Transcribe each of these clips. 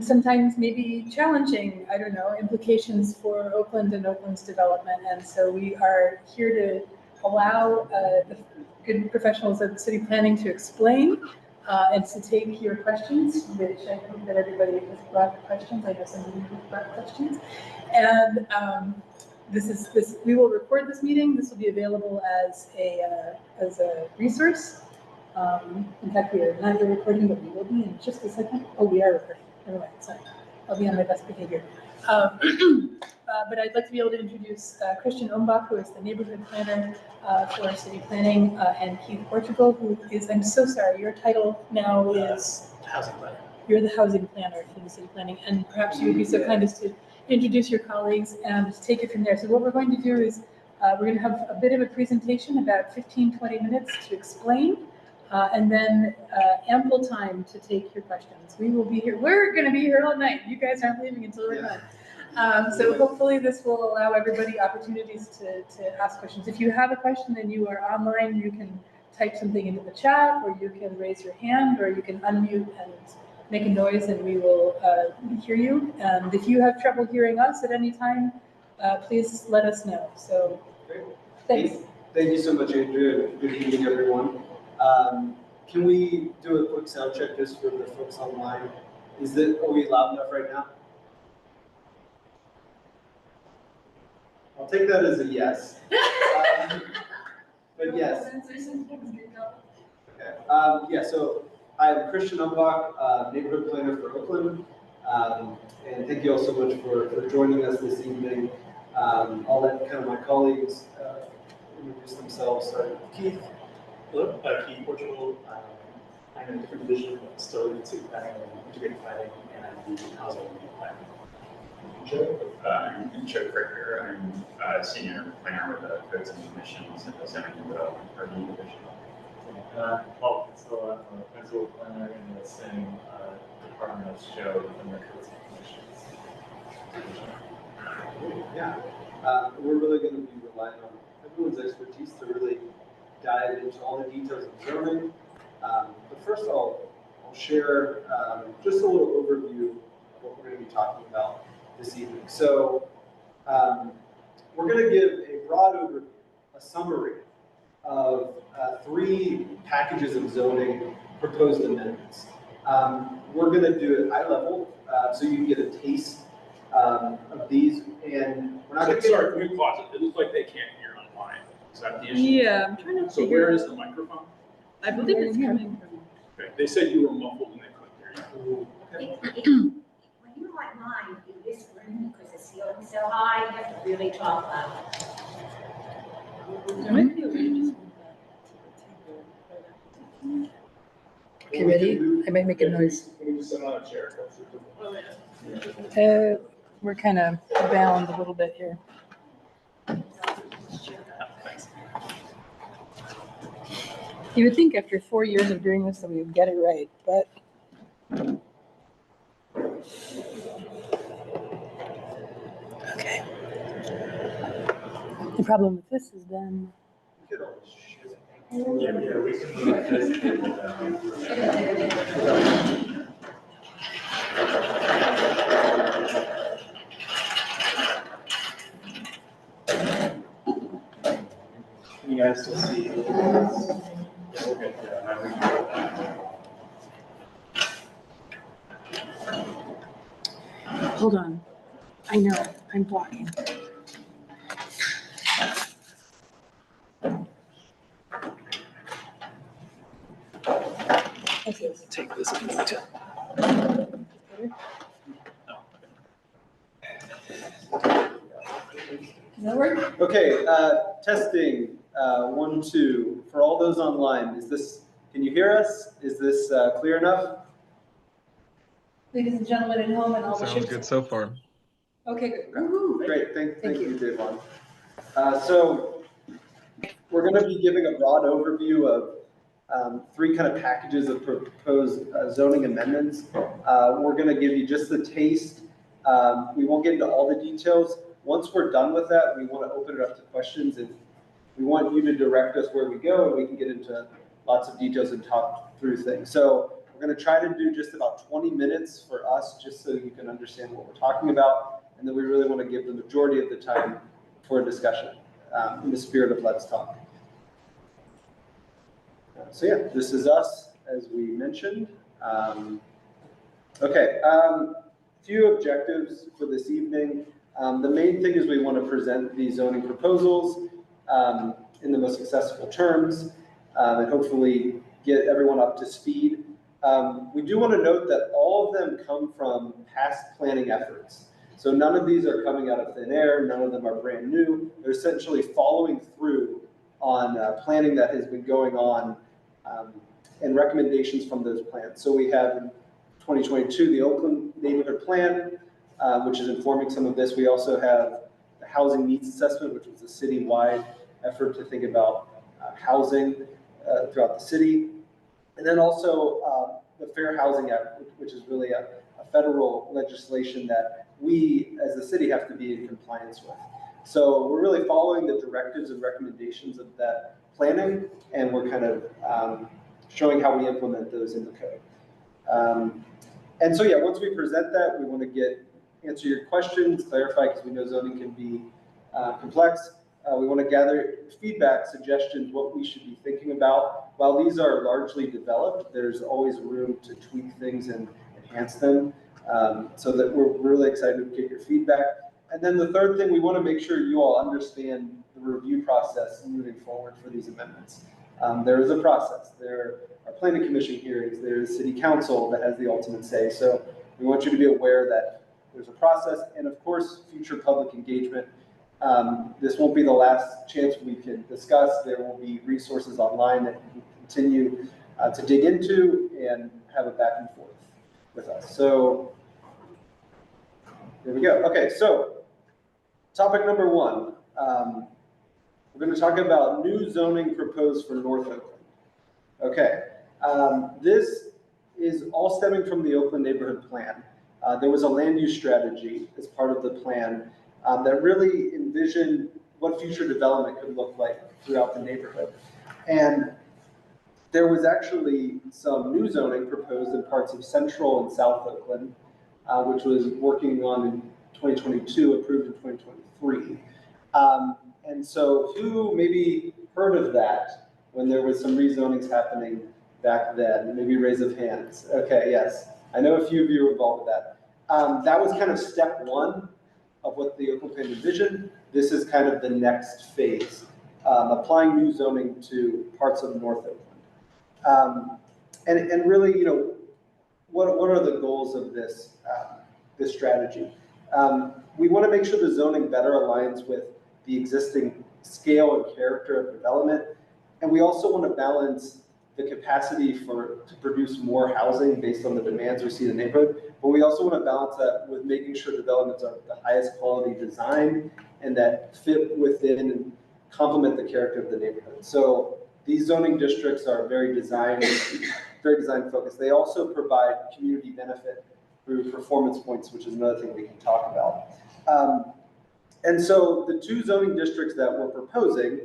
sometimes maybe challenging, I don't know, implications for Oakland and Oakland's development. And so we are here to allow the good professionals at city planning to explain and to take your questions, which I hope that everybody has brought questions. I know some of you have brought questions. And we will record this meeting. This will be available as a resource. In fact, we are not yet recording, but we will be in just a second. Oh, we are recording. Never mind, sorry. I'll be on my best behavior. But I'd like to be able to introduce Christian Umbach, who is the neighborhood planner for our city planning, and Keith Portugal, who is, I'm so sorry, your title now is? Housing planner. You're the housing planner for the city planning, and perhaps you would be so kind as to introduce your colleagues and take it from there. So what we're going to do is we're going to have a bit of a presentation, about 15, 20 minutes to explain. And then ample time to take your questions. We will be here. We're going to be here all night. You guys aren't leaving until we're done. So hopefully this will allow everybody opportunities to ask questions. If you have a question and you are online, you can type something into the chat, or you can raise your hand, or you can unmute and make a noise, and we will hear you. And if you have trouble hearing us at any time, please let us know. So thanks. Thank you so much, Andrea. Good evening, everyone. Can we do a quick sound check just for the folks online? Are we loud enough right now? I'll take that as a yes. But yes. Okay. Yeah, so I'm Christian Umbach, neighborhood planner for Oakland. And thank you all so much for joining us this evening. I'll let kind of my colleagues introduce themselves. Starting with Keith. Hello, Keith Portugal. I'm in a different division, but still in city planning and integrated planning, and I'm the housing planning. Joe? I'm Joe Fricker. I'm a senior planner with the Codes and Commissions at the Center for Urban Division. Paul Kitzela, I'm a principal planner in the same department as Joe within the Codes and Commissions. Yeah, we're really going to be relying on everyone's expertise to really dive into all the details of zoning. But first I'll share just a little overview of what we're going to be talking about this evening. So we're going to give a broad overview, a summary of 3 packages of zoning proposed amendments. We're going to do it high level so you can get a taste of these, and we're not going to Sorry, can we pause it? It looks like they can't hear online. Is that the issue? Yeah, I'm trying to So where is the microphone? I believe it's coming from. Okay. They said you were muffled and they couldn't hear you. When you like mine in this room, because the ceiling's so high, you have to really talk loud. There might be a way to just move that. Okay, ready? I might make a noise. Can we just sit on a chair? We're kind of bound a little bit here. Thanks. You would think after 4 years of doing this that we would get it right, but. Okay. The problem with this is then. Yeah, we can Can you guys still see? Yeah, okay. Hold on. I know, I'm blocking. Okay, Take this into. Does that work? Okay, testing 1, 2. For all those online, can you hear us? Is this clear enough? Ladies and gentlemen at home and all the Sounds good so far. Okay, good. Great, thank you, Devon. So we're going to be giving a broad overview of 3 kind of packages of proposed zoning amendments. We're going to give you just the taste. We won't get into all the details. Once we're done with that, we want to open it up to questions, and we want you to direct us where we go, and we can get into lots of details and talk through things. So we're We're going to try to do just about 20 minutes for us, just so you can understand what we're talking about. And then we really want to give the majority of the time for a discussion in the spirit of Let's Talk. So yeah, this is us, as we mentioned. Okay, few objectives for this evening. The main thing is we want to present the zoning proposals in the most accessible terms and hopefully get everyone up to speed. We do want to note that all of them come from past planning efforts. So none of these are coming out of thin air, none of them are brand new. They're essentially following through on planning that has been going on and recommendations from those plans. So we have in 2022, the Oakland neighborhood plan, which is informing some of this. We also have the housing needs assessment, which was a citywide effort to think about housing throughout the city. And then also the Fair Housing Act, which is really a federal legislation that we as the city have to be in compliance with. So we're really following the directives and recommendations of that planning, and we're kind of showing how we implement those in the code. And so yeah, once we present that, we want to answer your questions, clarify, because we know zoning can be complex. We want to gather feedback, suggestions, what we should be thinking about. While these are largely developed, there's always room to tweak things and enhance them. So that we're really excited to get your feedback. And then the third thing, we want to make sure you all understand the review process moving forward for these amendments. There is a process. There are planning commission hearings. There's city council that has the ultimate say. So we want you to be aware that there's a process, and of course, future public engagement. This won't be the last chance we can discuss. There will be resources online that you can continue to dig into and have a back and forth with us. So there we go. Okay, so topic number one. We're going to talk about new zoning proposed for North Oakland. Okay, this is all stemming from the Oakland neighborhood plan. There was a land use strategy as part of the plan that really envisioned what future development could look like throughout the neighborhood. And there was actually some new zoning proposed in parts of Central and South Oakland, which was working on in 2022, approved in 2023. And so who maybe heard of that when there was some rezonings happening back then? Maybe raise of hands. Okay, yes. I know a few of you were involved with that. That was kind of step one of what the Oakland plan envisioned. This is kind of the next phase, applying new zoning to parts of North Oakland. And really, you know, what are the goals of this, this strategy? We want to make sure the zoning better aligns with the existing scale and character of development. And we also want to balance the capacity to produce more housing based on the demands we see in the neighborhood. But we also want to balance that with making sure developments are the highest quality design and that fit within and complement the character of the neighborhood. So these zoning districts are very design focused. They also provide community benefit through performance points, which is another thing we can talk about. And so the two zoning districts that we're proposing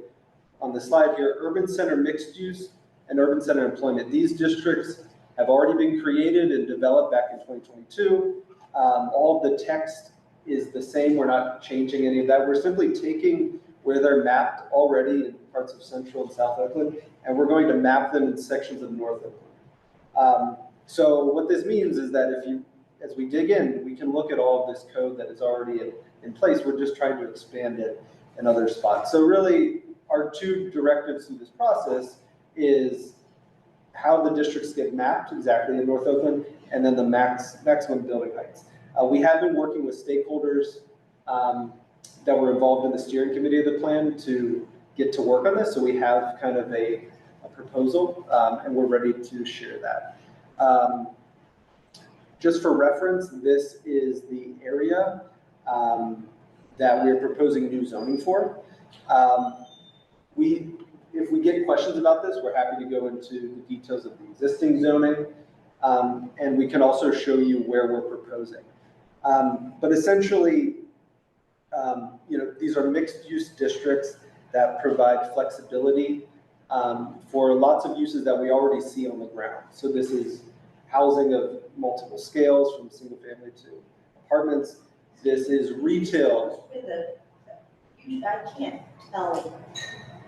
on the slide here, urban center mixed use and urban center employment. These districts have already been created and developed back in 2022. All of the text is the same. We're not changing any of that. We're simply taking where they're mapped already in parts of Central and South Oakland, and we're going to map them in sections of North Oakland. So what this means is that as we dig in, we can look at all of this code that is already in place. We're just trying to expand it in other spots. So really, our two directives through this process is how the districts get mapped exactly in North Oakland, and then the maximum building heights. We have been working with stakeholders that were involved in the steering committee of the plan to get to work on this. So we have kind of a proposal, and we're ready to share that. Just for reference, this is the area that we're proposing new zoning for. If we get questions about this, we're happy to go into the details of the existing zoning, and we can also show you where we're proposing. But essentially, you know, these are mixed-use districts that provide flexibility for lots of uses that we already see on the ground. So this is housing of multiple scales from single family to apartments. This is retail. I can't tell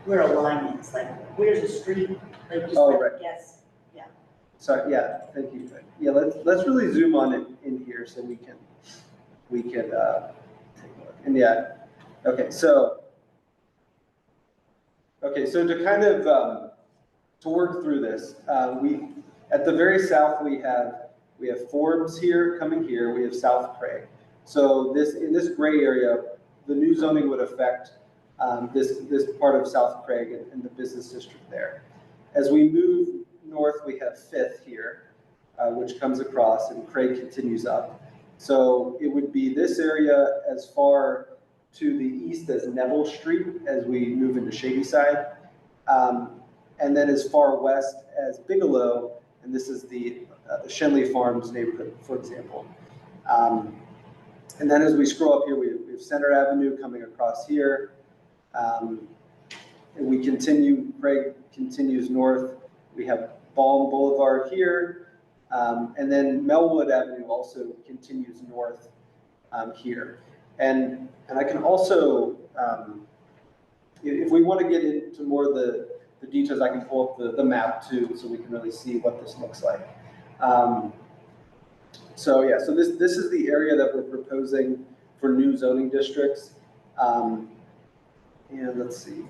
where a line is, like, where's a street? Like, just Oh, like, right. yes, yeah. Sorry, yeah, thank you. Yeah, let's really zoom on it in here so we can take a look. And yeah, okay, so to kind of to work through this, we at the very south we have Forbes here coming here. We have South Craig. So in this gray area, the new zoning would affect this part of South Craig and the business district there. As we move north, we have Fifth here, which comes across, and Craig continues up. So it would be this area as far to the east as Neville Street as we move into Shadyside, and then as far west as Bigelow, and this is the Shenley Farms neighborhood, for example. And then as we scroll up here, we have Center Avenue coming across here. And we continue, Craig continues north. We have Balm Boulevard here. And then Melwood Avenue also continues north here. And I can also, if we want to get into more of the details, I can pull up the map too, so we can really see what this looks like. So yeah, so this is the area that we're proposing for new zoning districts. And let's see.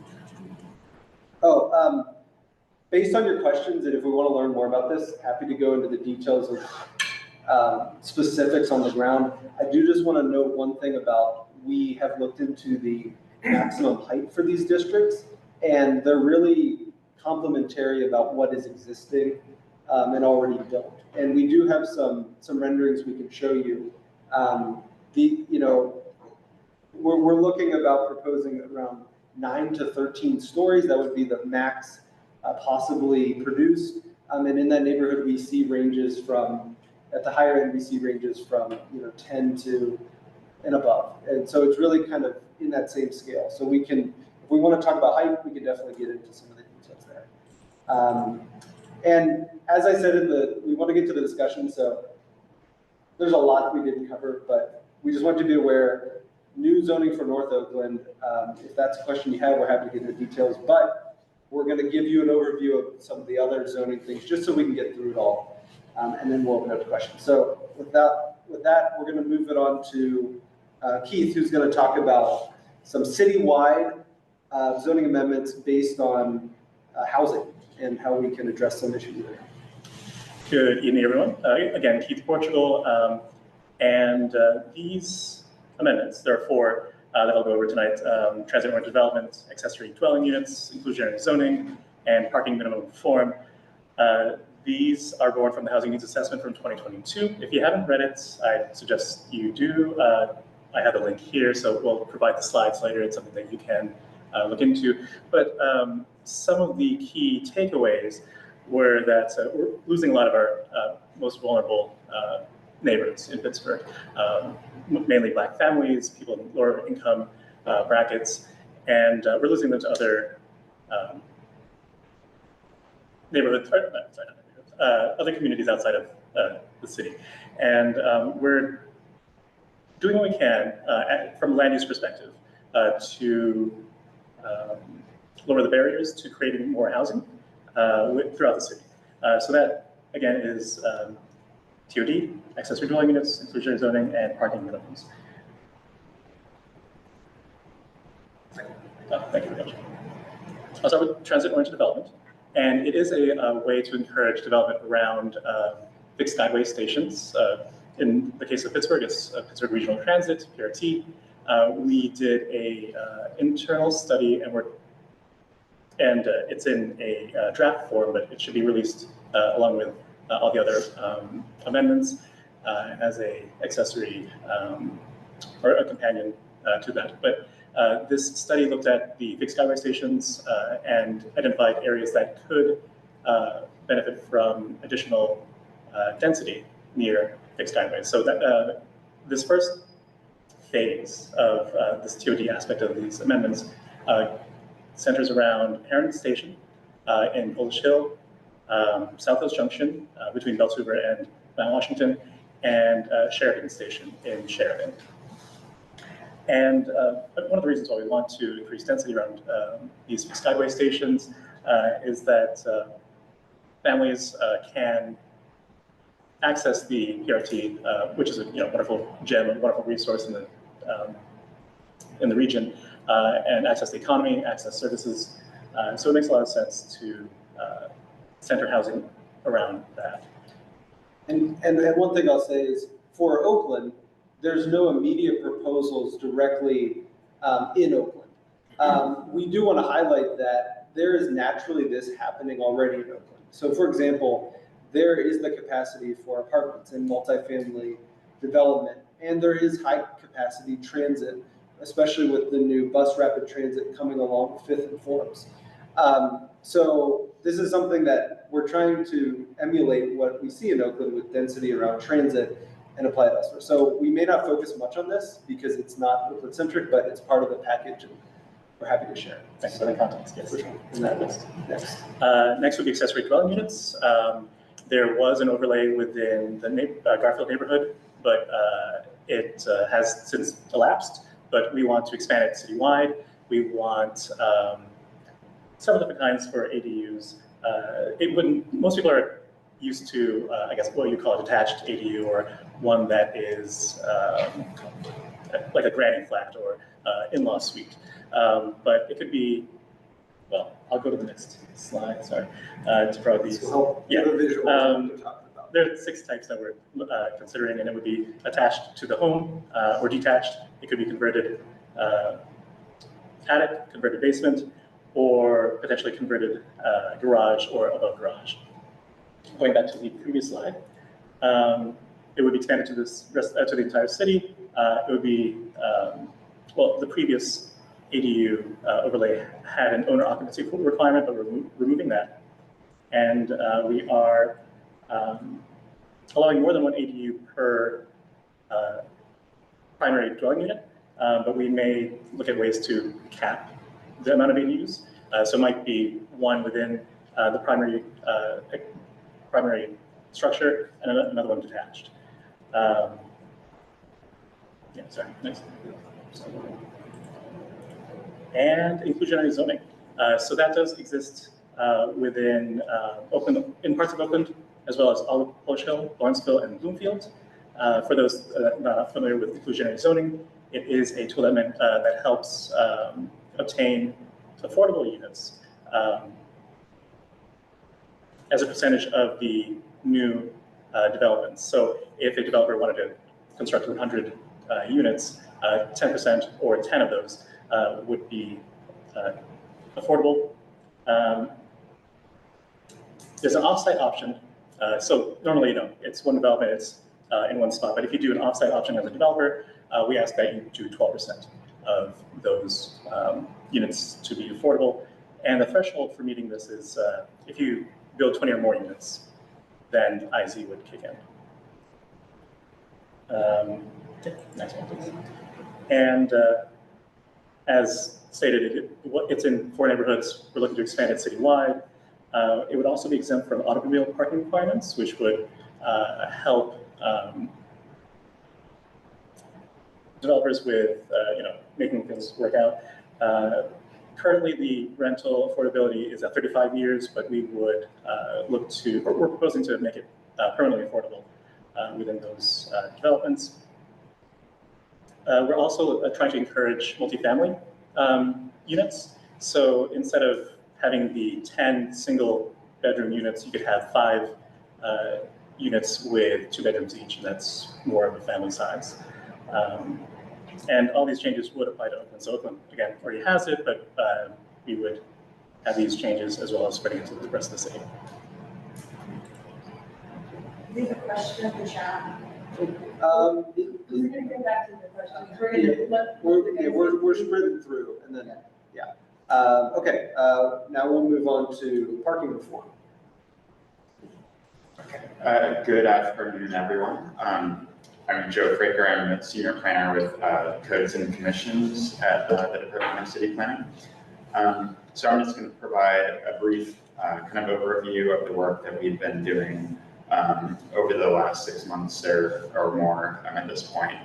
Oh, based on your questions, and if we want to learn more about this, happy to go into the details of specifics on the ground. I do just want to note one thing about, we have looked into the maximum height for these districts, and they're really complementary about what is existing and already built. And we do have some renderings we can show you. We're looking about proposing around 9 to 13 stories. That would be the max possibly produced. And in that neighborhood, we see ranges from, at the higher end, we see ranges from 10 to and above. And so it's really kind of in that same scale. So we can, if we want to talk about height, we can definitely get into some of the details there. And as I said we want to get to the discussion, so there's a lot we didn't cover, but we just want you to be aware, new zoning for North Oakland. If that's a question you have, we're happy to get into details, but we're going to give you an overview of some of the other zoning things just so we can get through it all. And then we'll open up to questions. So with that, we're going to move it on to Keith, who's going to talk about some citywide zoning amendments based on housing and how we can address some issues there. Good evening, everyone. Again, Keith Portugal, and these amendments, there are four that I'll go over tonight: transit-oriented development, accessory dwelling units, inclusionary zoning, and parking minimum reform. These are born from the Housing Needs Assessment from 2022. If you haven't read it, I suggest you do. I have the link here, so we'll provide the slides later. It's something that you can look into. But some of the key takeaways were that we're losing a lot of our most vulnerable neighborhoods in Pittsburgh, mainly Black families, people in lower income brackets, and we're losing them to other neighborhoods, other communities outside of the city. And we're doing what we can from a land use perspective to lower the barriers to creating more housing throughout the city. So that, again, is TOD, accessory dwelling units, inclusionary zoning, and parking minimums. Thank you very much. I'll start with transit-oriented development. And it is a way to encourage development around fixed guideway stations. In the case of Pittsburgh, it's Pittsburgh Regional Transit, PRT. We did a internal study, and it's in a draft form, but it should be released along with all the other amendments as a accessory or a companion to that. But this study looked at the fixed guideway stations and identified areas that could benefit from additional density near fixed guideways. So that this first phase of this TOD aspect of these amendments centers around Parent Station in Polish Hill, South Hills Junction between Bells Hoover and Mount Washington, and Sheridan Station in Sheridan. And one of the reasons why we want to increase density around these skyway stations is that families can access the PRT, which is a wonderful gem, a wonderful resource in the region, and access the economy, access services. So it makes a lot of sense to center housing around that. And one thing I'll say is, for Oakland, there's no immediate proposals directly in Oakland. We do want to highlight that there is naturally this happening already in Oakland. So for example, there is the capacity for apartments and multifamily development, and there is high capacity transit, especially with the new bus rapid transit coming along with Fifth and Forbes. So this is something that we're trying to emulate what we see in Oakland with density around transit and apply it elsewhere. So we may not focus much on this because it's not Oakland centric, but it's part of the package and we're happy to share. Thanks for the context. Yes. In that list. Next. Next would be accessory dwelling units. There was an overlay within the Garfield neighborhood, but it has since elapsed, but we want to expand it citywide. We want several different kinds for ADUs. Most people are used to, I guess, what you call a detached ADU, or one that is like a granny flat or in-law suite. But it could be, well, I'll go to the next slide, sorry, to provide these. Yeah. There are 6 types that we're considering, and it would be attached to the home or detached. It could be converted attic, converted basement, or potentially converted garage or above garage. Going back to the previous slide, it would be expanded to to the entire city. It would be, well, the previous ADU overlay had an owner occupancy requirement, but we're removing that. And we are allowing more than one ADU per primary dwelling unit, but we may look at ways to cap the amount of ADUs. So it might be one within the primary structure and another one detached. Yeah, sorry, next. And inclusionary zoning. So that does exist within Oakland, in parts of Oakland, as well as Olive Porch Hill, Lawrenceville, and Bloomfield. For those not familiar with inclusionary zoning, it is a tool that helps obtain affordable units as a percentage of the new developments. So if a developer wanted to construct 100 units, 10% or 10 of those would be affordable. There's an offsite option. So normally, it's one development, it's in one spot. But if you do an offsite option as a developer, we ask that you do 12% of those units to be affordable. And the threshold for meeting this is if you build 20 or more units, then IZ would kick in. Next one, please. And as stated, it's in 4 neighborhoods. We're looking to expand it citywide. It would also be exempt from automobile parking requirements, which would help developers with making things work out. Currently, the rental affordability is at 35 years, but we would look to, or we're proposing to make it permanently affordable within those developments. We're also trying to encourage multifamily units. So instead of having the 10 single bedroom units, you could have 5 units with 2 bedrooms each, and that's more of a family size. And all these changes would apply to Oakland. So Oakland, again, already has it, but we would have these changes as well as spreading it to the rest of the city. We have a question in the chat. We're going to go back to the questions. We're going to we're spreading through, and then okay. Now we'll move on to parking reform. Okay. Good afternoon, everyone. I'm Joe Fraker. I'm a senior planner with Codes and Commissions at the Department of City Planning. So I'm just going to provide a brief kind of overview of the work that we've been doing over the last 6 months or more at this point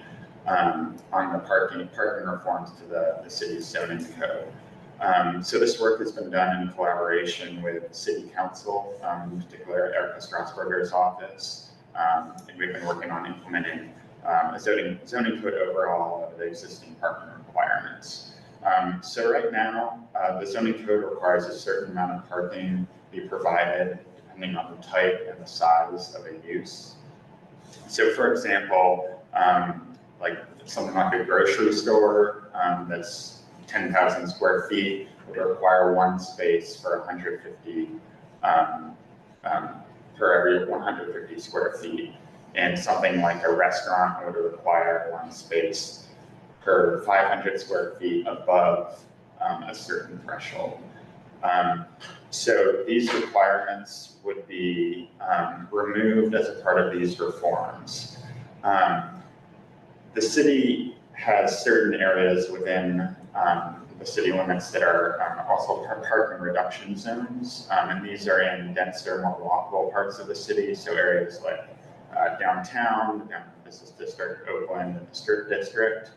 on the parking reforms to the city's zoning code. So this work has been done in collaboration with City Council, in particular Erica Strasburger's office, and we've been working on implementing a zoning code overhaul of the existing parking requirements. So right now, the zoning code requires a certain amount of parking be provided depending on the type and the size of a use. So for example, like something like a grocery store that's 10,000 square feet would require one space for 150 for every 150 square feet. And something like a restaurant would require one space per 500 square feet above a certain threshold. So these requirements would be removed as a part of these reforms. The city has certain areas within the city limits that are also parking reduction zones, and these are in denser, more walkable parts of the city, so areas like downtown, Business District, Oakland, and District,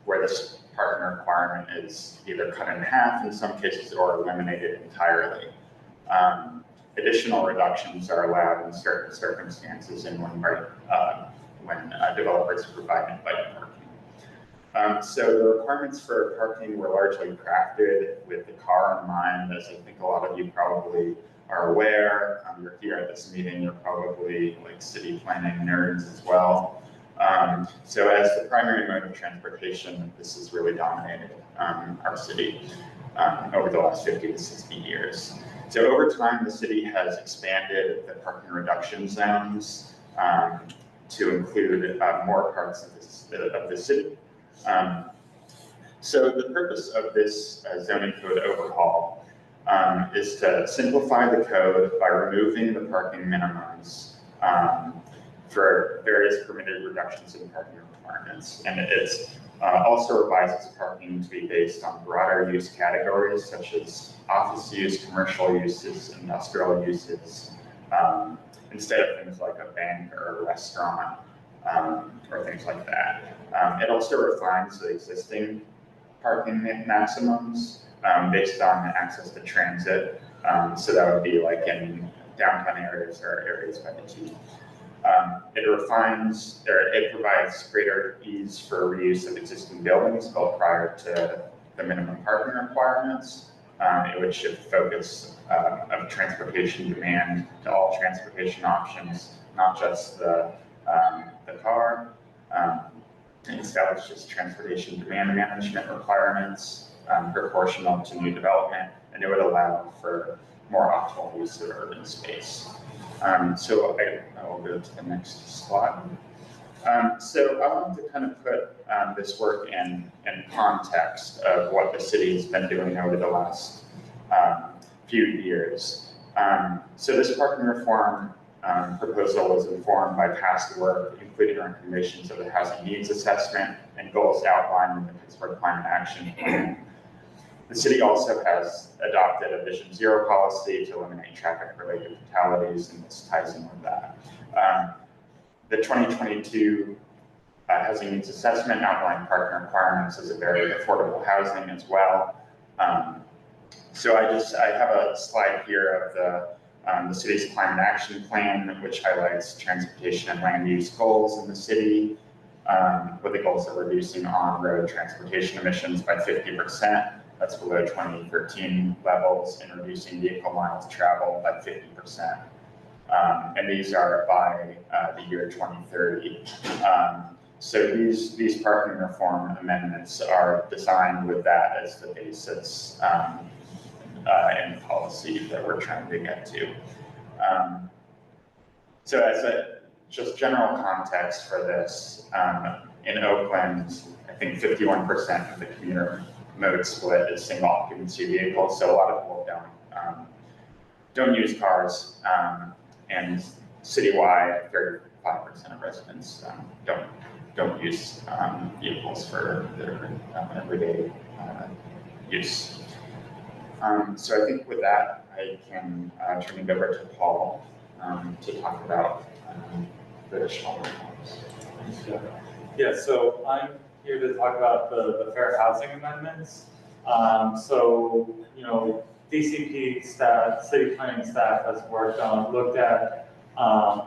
where this parking requirement is either cut in half in some cases or eliminated entirely. Additional reductions are allowed in certain circumstances and when developers provide invited parking. So the requirements for parking were largely crafted with the car in mind, as I think a lot of you probably are aware. You're here at this meeting, you're probably like city planning nerds as well. So as the primary mode of transportation, this has really dominated our city over the last 50 to 60 years. So over time, the city has expanded the parking reduction zones to include more parts of the city. So the purpose of this zoning code overhaul is to simplify the code by removing the parking minimums for various permitted reductions in parking requirements. And it's also revises parking to be based on broader use categories such as office use, commercial uses, industrial uses, instead of things like a bank or a restaurant or things like that. It also refines the existing parking maximums based on access to transit. So that would be like in downtown areas or areas by the T. It provides greater ease for reuse of existing buildings built prior to the minimum parking requirements. It would shift focus of transportation demand to all transportation options, not just the car. It establishes transportation demand management requirements proportional to new development, and it would allow for more optimal use of urban space. So I will go to the next slide. So I wanted to kind of put this work in context of what the city has been doing over the last few years. So this parking reform proposal was informed by past work, including recommendations of the Housing Needs Assessment and goals outlined in the Pittsburgh Climate Action Plan. The city also has adopted a Vision Zero policy to eliminate traffic-related fatalities, and this ties in with that. The 2022 Housing Needs Assessment outlined parking requirements as a very affordable housing as well. So I have a slide here of the city's climate action plan, which highlights transportation and land use goals in the city, with the goals of reducing on-road transportation emissions by 50%. That's below 2013 levels, and reducing vehicle miles traveled by 50%. And these are by the year 2030. So these parking reform amendments are designed with that as the basis and policy that we're trying to get to. So as a just general context for this, in Oakland, I think 51% of the commuter mode split is single occupancy vehicles. So a lot of people don't use cars, and citywide, 35% of residents don't use vehicles for their everyday use. So I think with that, I can turn it over to Paul to talk about the additional reforms. Yeah, so I'm here to talk about the fair housing amendments. So, you know, DCP staff, city planning staff has looked at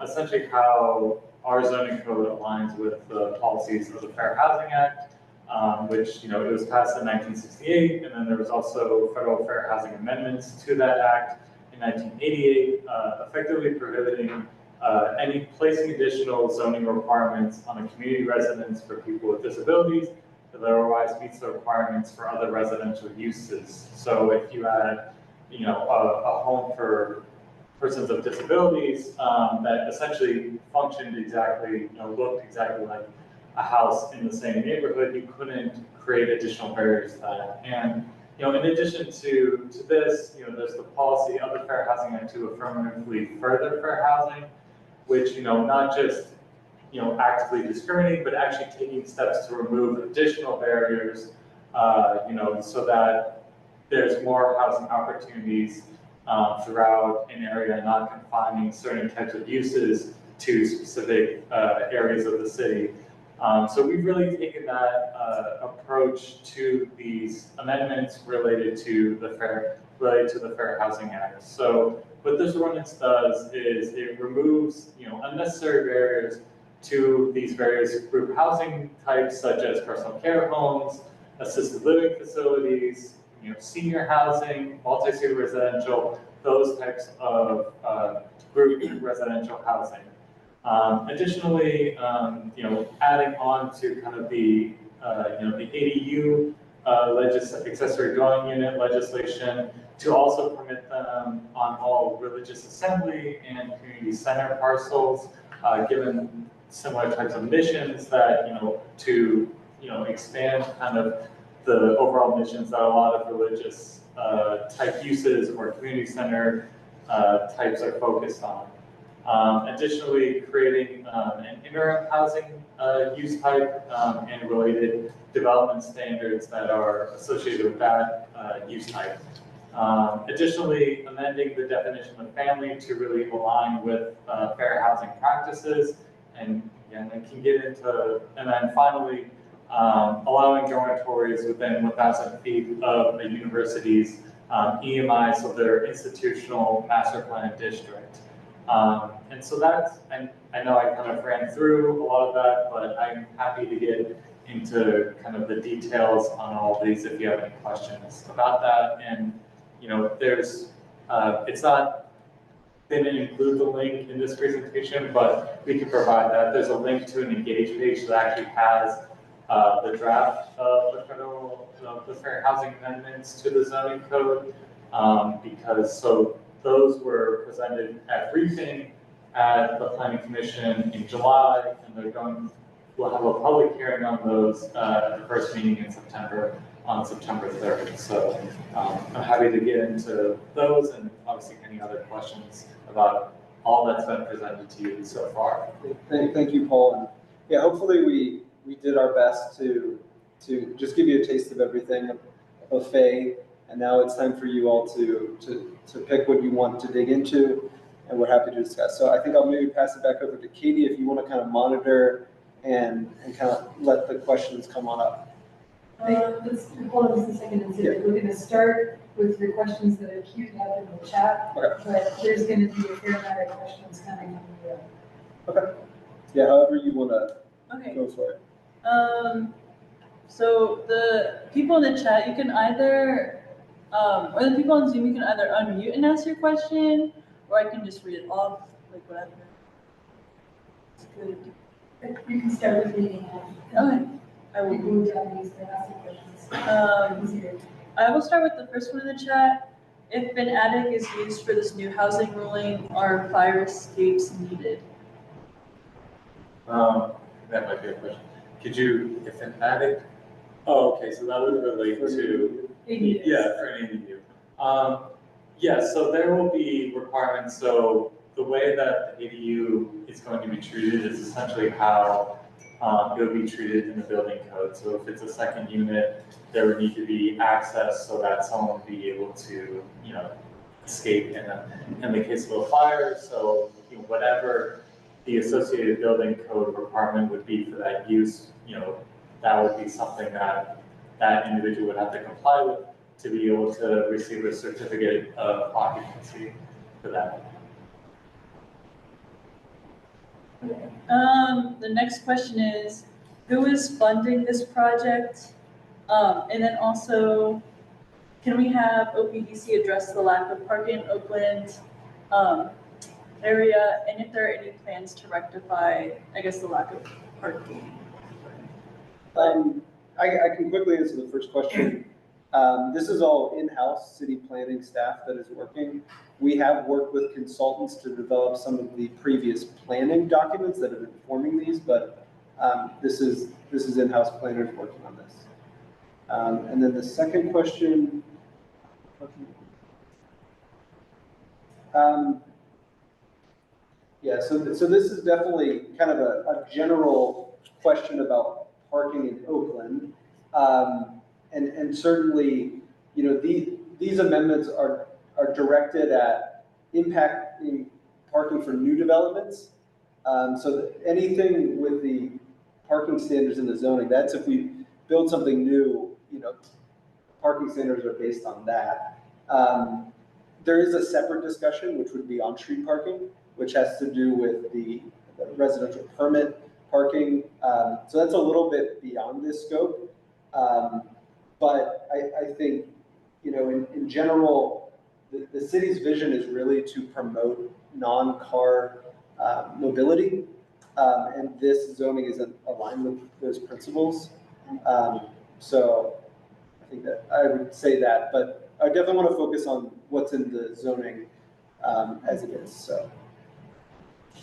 essentially how our zoning code aligns with the policies of the Fair Housing Act, which, you know, it was passed in 1968, and then there was also federal fair housing amendments to that act in 1988, effectively prohibiting any placing additional zoning requirements on a community residence for people with disabilities that otherwise meets the requirements for other residential uses. So if you had, you know, a home for persons with disabilities that essentially functioned exactly, you know, looked exactly like a house in the same neighborhood, you couldn't create additional barriers to that. And, you know, in addition to this, you know, there's the policy of the Fair Housing Act to affirmatively further fair housing, which, you know, not just, you know, actively discriminating, but actually taking steps to remove additional barriers, you know, so that there's more housing opportunities throughout an area, not confining certain types of uses to specific areas of the city. So we've really taken that approach to these amendments related to the Fair Housing Act. So what this ordinance does is it removes, you know, unnecessary barriers to these various group housing types, such as personal care homes, assisted living facilities, you know, senior housing, multi-state residential, those types of group residential housing. Additionally, you know, adding on to kind of the, you know, the ADU accessory dwelling unit legislation to also permit them on all religious assembly and community center parcels, given similar types of missions that, you know, to, you know, expand kind of the overall missions that a lot of religious type uses or community center types are focused on. Additionally, creating an interim housing use type and related development standards that are associated with that use type. Additionally, amending the definition of family to really align with fair housing practices, and again, I can get into, and then finally, allowing dormitories within 1,000 feet of a university's EMI, so their institutional master plan district. And so that's, and I know I kind of ran through a lot of that, but I'm happy to get into kind of the details on all of these if you have any questions about that. And, you know, there's, it's not, they didn't include the link in this presentation, but we can provide that. There's a link to an Engage page that actually has the draft of the federal, the fair housing amendments to the zoning code, because so those were presented at briefing at the Planning Commission in July, and we'll have a public hearing on those at the first meeting in September, on September 3rd. So I'm happy to get into those and obviously any other questions about all that's been presented to you so far. Thank you, Paul. And yeah, hopefully we did our best to just give you a taste of everything of Fay. And now it's time for you all to pick what you want to dig into, and we're happy to discuss. So I think I'll maybe pass it back over to Katie if you want to kind of monitor and kind of let the questions come on up. Let's hold on just a second and see. Yeah. We're going to start with the questions that are queued up in the chat, Okay. but there's going to be a fair amount of questions coming in the room. Okay. Yeah, however you want to Okay. go for it. So the people in the chat, you can either, or the people on Zoom, you can either unmute and ask your question, or I can just read it off, like whatever. It's good. You can start with reading. Okay. I will. People who don't use the ask questions. Easier. I will start with the first one in the chat. If an attic is used for this new housing ruling, are fire escapes needed? That might be a question. Could you, if an attic, oh, okay, so that would relate to, ADUs. yeah, for an ADU. Yeah, so there will be requirements. So the way that the ADU is going to be treated is essentially how it would be treated in the building code. So if it's a second unit, there would need to be access so that someone would be able to, you know, escape in the case of a fire. So whatever the associated building code requirement would be for that use, that would be something that that individual would have to comply with to be able to receive a certificate of occupancy for that. The next question is, who is funding this project? And then also, can we have OPDC address the lack of parking in Oakland area, and if there are any plans to rectify, I guess, the lack of parking? I can quickly answer the first question. This is all in-house city planning staff that is working. We have worked with consultants to develop some of the previous planning documents that have been forming these, but this is in-house planners working on this. And then the second question. Yeah, so this is definitely kind of a general question about parking in Oakland. And certainly, these amendments are directed at impacting parking for new developments. So anything with the parking standards in the zoning, that's if we build something new, parking standards are based on that. There is a separate discussion, which would be on-street parking, which has to do with the residential permit parking. So that's a little bit beyond this scope. But I think, in general, the city's vision is really to promote non-car mobility. And this zoning isn't aligned with those principles. So I think that I would say that, but I definitely want to focus on what's in the zoning as it is, so.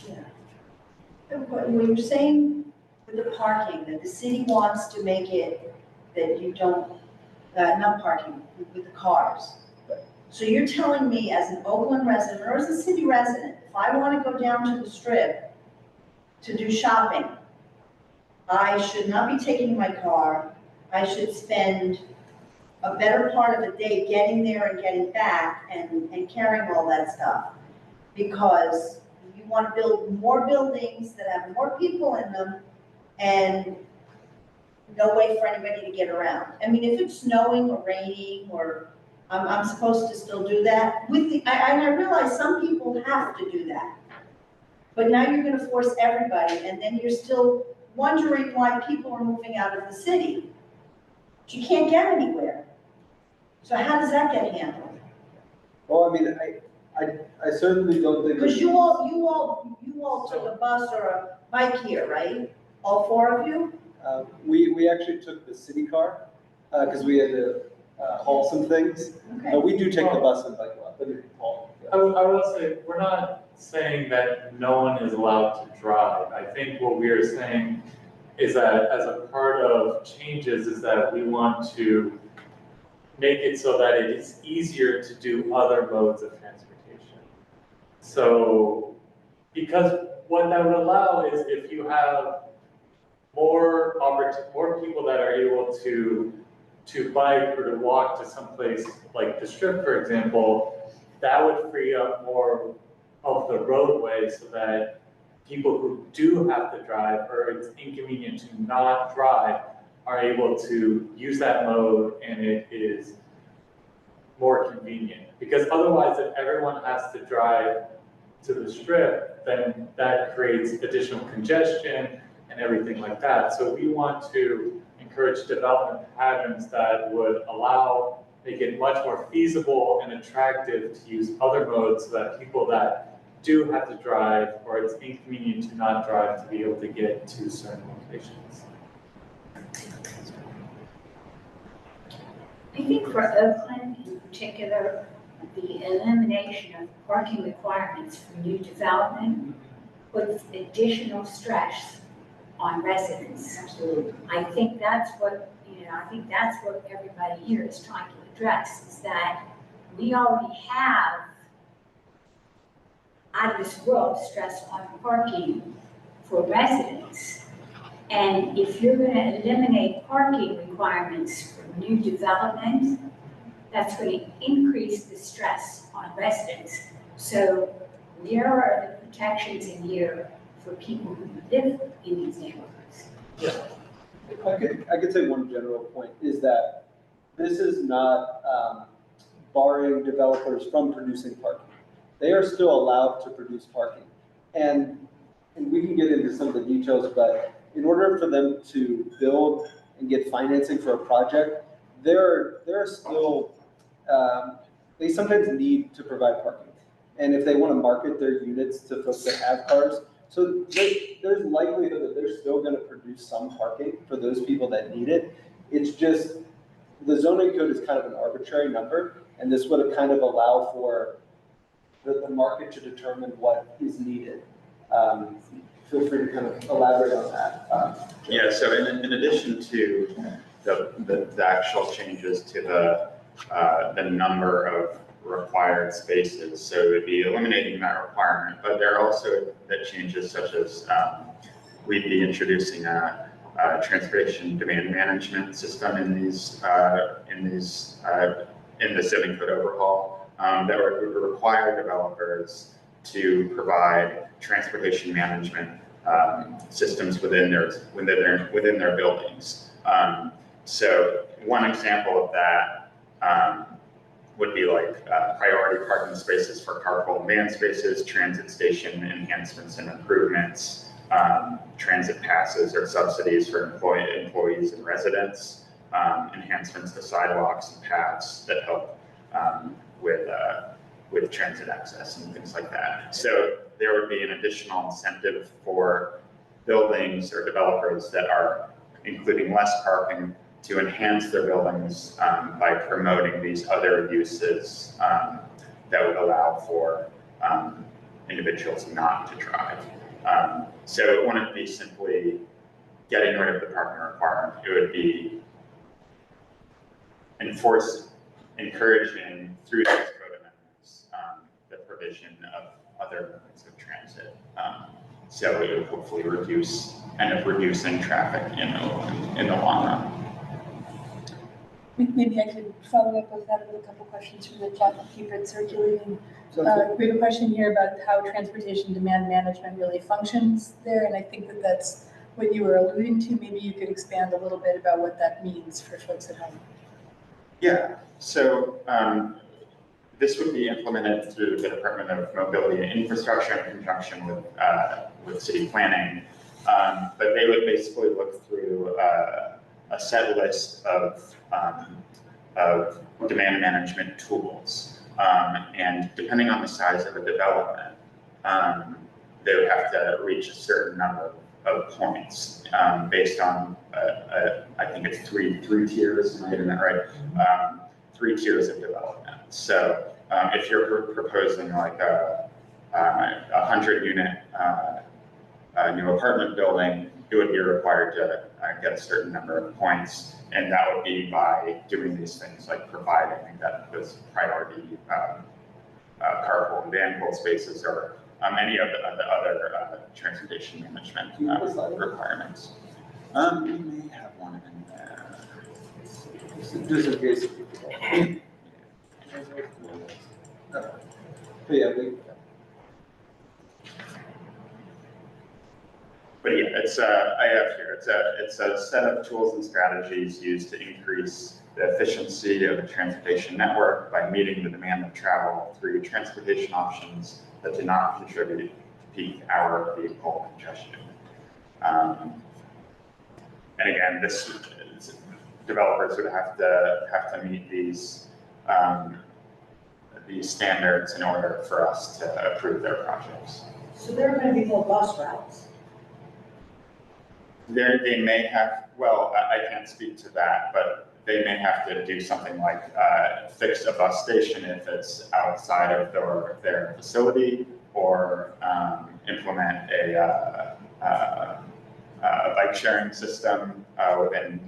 Yeah. When you're saying with the parking, that the city wants to make it that you don't, not parking with the cars. So you're telling me as an Oakland resident or as a city resident, if I want to go down to the Strip to do shopping, I should not be taking my car. I should spend a better part of the day getting there and getting back and carrying all that stuff. Because you want to build more buildings that have more people in them and no way for anybody to get around. I mean, if it's snowing or raining or I'm supposed to still do that with the, and I realize some people have to do that. But now you're going to force everybody, and then you're still wondering why people are moving out of the city. You can't get anywhere. So how does that get handled? Well, I mean, I certainly don't think. Because you all took a bus or a bike here, right? All four of you? We actually took the city car because we had to haul some things. Okay. But we do take the bus and bike a lot. But I will say, we're not saying that no one is allowed to drive. I think what we are saying is that as a part of changes is that we want to make it so that it is easier to do other modes of transportation. So, because what that would allow is if you have more people that are able to bike or to walk to someplace like the Strip, for example, that would free up more of the roadway so that people who do have to drive or it's inconvenient to not drive are able to use that mode, and it is more convenient. Because otherwise, if everyone has to drive to the Strip, then that creates additional congestion and everything like that. So we want to encourage development patterns that would make it much more feasible and attractive to use other modes so that people that do have to drive or it's inconvenient to not drive to be able to get to certain locations. I think for Oakland in particular, the elimination of parking requirements for new development puts additional stress on residents. Absolutely. I think that's what, everybody here is trying to address, is that we already have out of this world stress on parking for residents. And if you're going to eliminate parking requirements for new development, that's going to increase the stress on residents. So where are the protections in here for people who live in these neighborhoods? I could say one general point is that this is not barring developers from producing parking. They are still allowed to produce parking. And we can get into some of the details, but in order for them to build and get financing for a project, they're still, they sometimes need to provide parking. And if they want to market their units to folks that have cars, so there's likelihood that they're still going to produce some parking for those people that need it. It's just, the zoning code is kind of an arbitrary number, and this would kind of allow for the market to determine what is needed. Feel free to kind of elaborate on that. Yeah, so in addition to the actual changes to the number of required spaces, so it would be eliminating that requirement, but there are also the changes such as we'd be introducing a transportation demand management system in the zoning code overhaul that would require developers to provide transportation management systems within their buildings. So one example of that would be like priority parking spaces for carpool and van spaces, transit station enhancements and improvements, transit passes or subsidies for employees and residents, enhancements to sidewalks and paths that help with transit access and things like that. So there would be an additional incentive for buildings or developers that are including less parking to enhance their buildings by promoting these other uses that would allow for individuals not to drive. So it wouldn't be simply getting rid of the parking requirement. It would be encouraging through these code amendments the provision of other modes of transit. So it would hopefully end up reducing traffic in the long run. Maybe I could follow up with that with a couple questions from the chat to keep it circulating. We have a question here about how transportation demand management really functions there, and I think that that's what you were alluding to. Maybe you could expand a little bit about what that means for folks at home. Yeah, so this would be implemented through the Department of Mobility and Infrastructure in conjunction with city planning, but they would basically look through a set list of demand management tools. And depending on the size of a development, they would have to reach a certain number of points based on, I think it's three tiers, am I getting that right? 3 tiers of development. So if you're proposing like a 100-unit new apartment building, it would be required to get a certain number of points, and that would be by doing these things like providing that those priority carpool and van pool spaces or any of the other transportation management requirements. We may have one in there. Just in case. Yeah, But yeah, I have here, it's a set of tools and strategies used to increase the efficiency of the transportation network by meeting the demand of travel through transportation options that do not contribute to peak hour vehicle congestion. And again, developers would have to meet these standards in order for us to approve their projects. So there are going to be more bus routes. They may have, well, I can't speak to that, but they may have to do something like fix a bus station if it's outside of their facility, or implement a bike sharing system within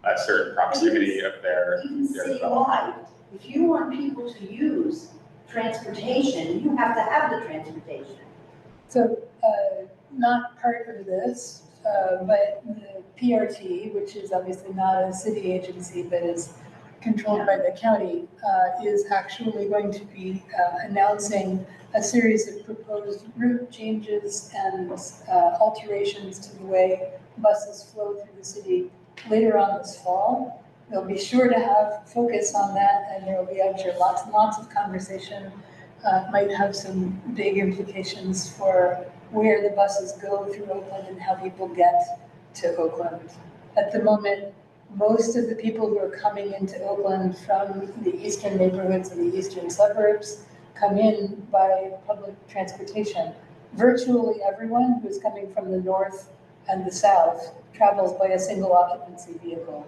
a certain proximity of their development. If you want people to use transportation, you have to have the transportation. So not part of this, but the PRT, which is obviously not a city agency, but is controlled by the county, is actually going to be announcing a series of proposed route changes and alterations to the way buses flow through the city later on this fall. They'll be sure to have focus on that, and there will be, I'm sure, lots and lots of conversation. Might have some big implications for where the buses go through Oakland and how people get to Oakland. At the moment, most of the people who are coming into Oakland from the eastern neighborhoods and the eastern suburbs come in by public transportation. Virtually everyone who's coming from the north and the south travels by a single occupancy vehicle.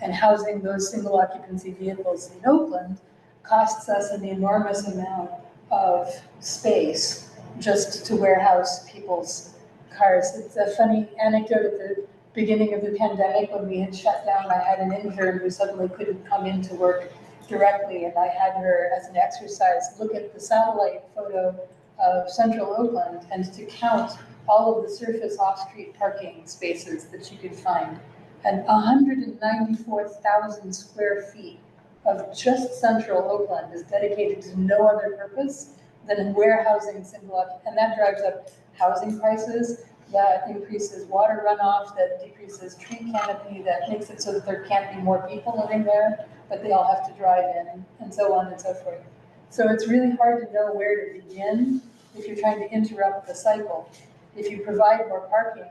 And housing those single occupancy vehicles in Oakland costs us an enormous amount of space just to warehouse people's cars. It's a funny anecdote. At the beginning of the pandemic, when we had shut down, I had an intern who suddenly couldn't come into work directly, and I had her, as an exercise, look at the satellite photo of central Oakland and to count all of the surface off-street parking spaces that she could find. And 194,000 square feet of just central Oakland is dedicated to no other purpose than warehousing single occupancy, and that drives up housing prices, that increases water runoff, that decreases tree canopy, that makes it so that there can't be more people living there, but they all have to drive in, and so on and so forth. So it's really hard to know where to begin if you're trying to interrupt the cycle. If you provide more parking,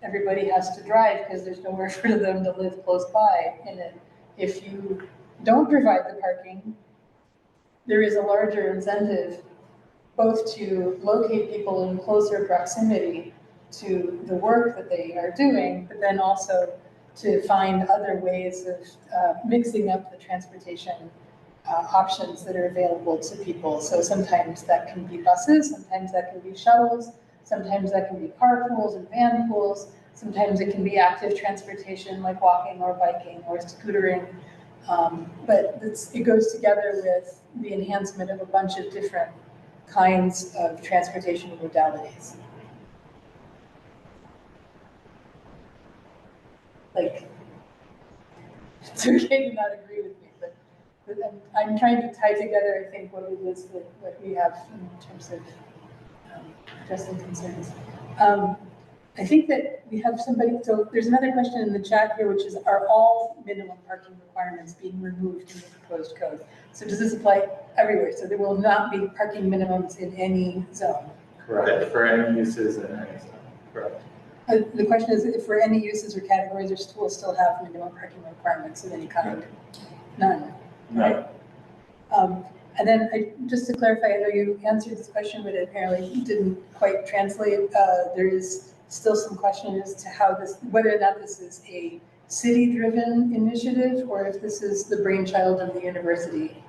everybody has to drive because there's nowhere for them to live close by in it. If you don't provide the parking, there is a larger incentive both to locate people in closer proximity to the work that they are doing, but then also to find other ways of mixing up the transportation options that are available to people. So sometimes that can be buses, sometimes that can be shuttles, sometimes that can be carpools and van pools, sometimes it can be active transportation like walking or biking or scootering. But it goes together with the enhancement of a bunch of different kinds of transportation modalities. Like, it's okay to not agree with me, but I'm trying to tie together, I think, what it is that we have in terms of addressing concerns. I think that we have somebody, so there's another question in the chat here, which is, are all minimum parking requirements being removed in the proposed code? So does this apply everywhere? So there will not be parking minimums in any zone? Correct, for any uses in any zone, correct. The question is, if for any uses or categories, will still have minimum parking requirements of any kind? None. No. And then just to clarify, I know you answered this question, but apparently didn't quite translate. There is still some question as to how this, whether or not this is a city-driven initiative or if this is the brainchild of the university.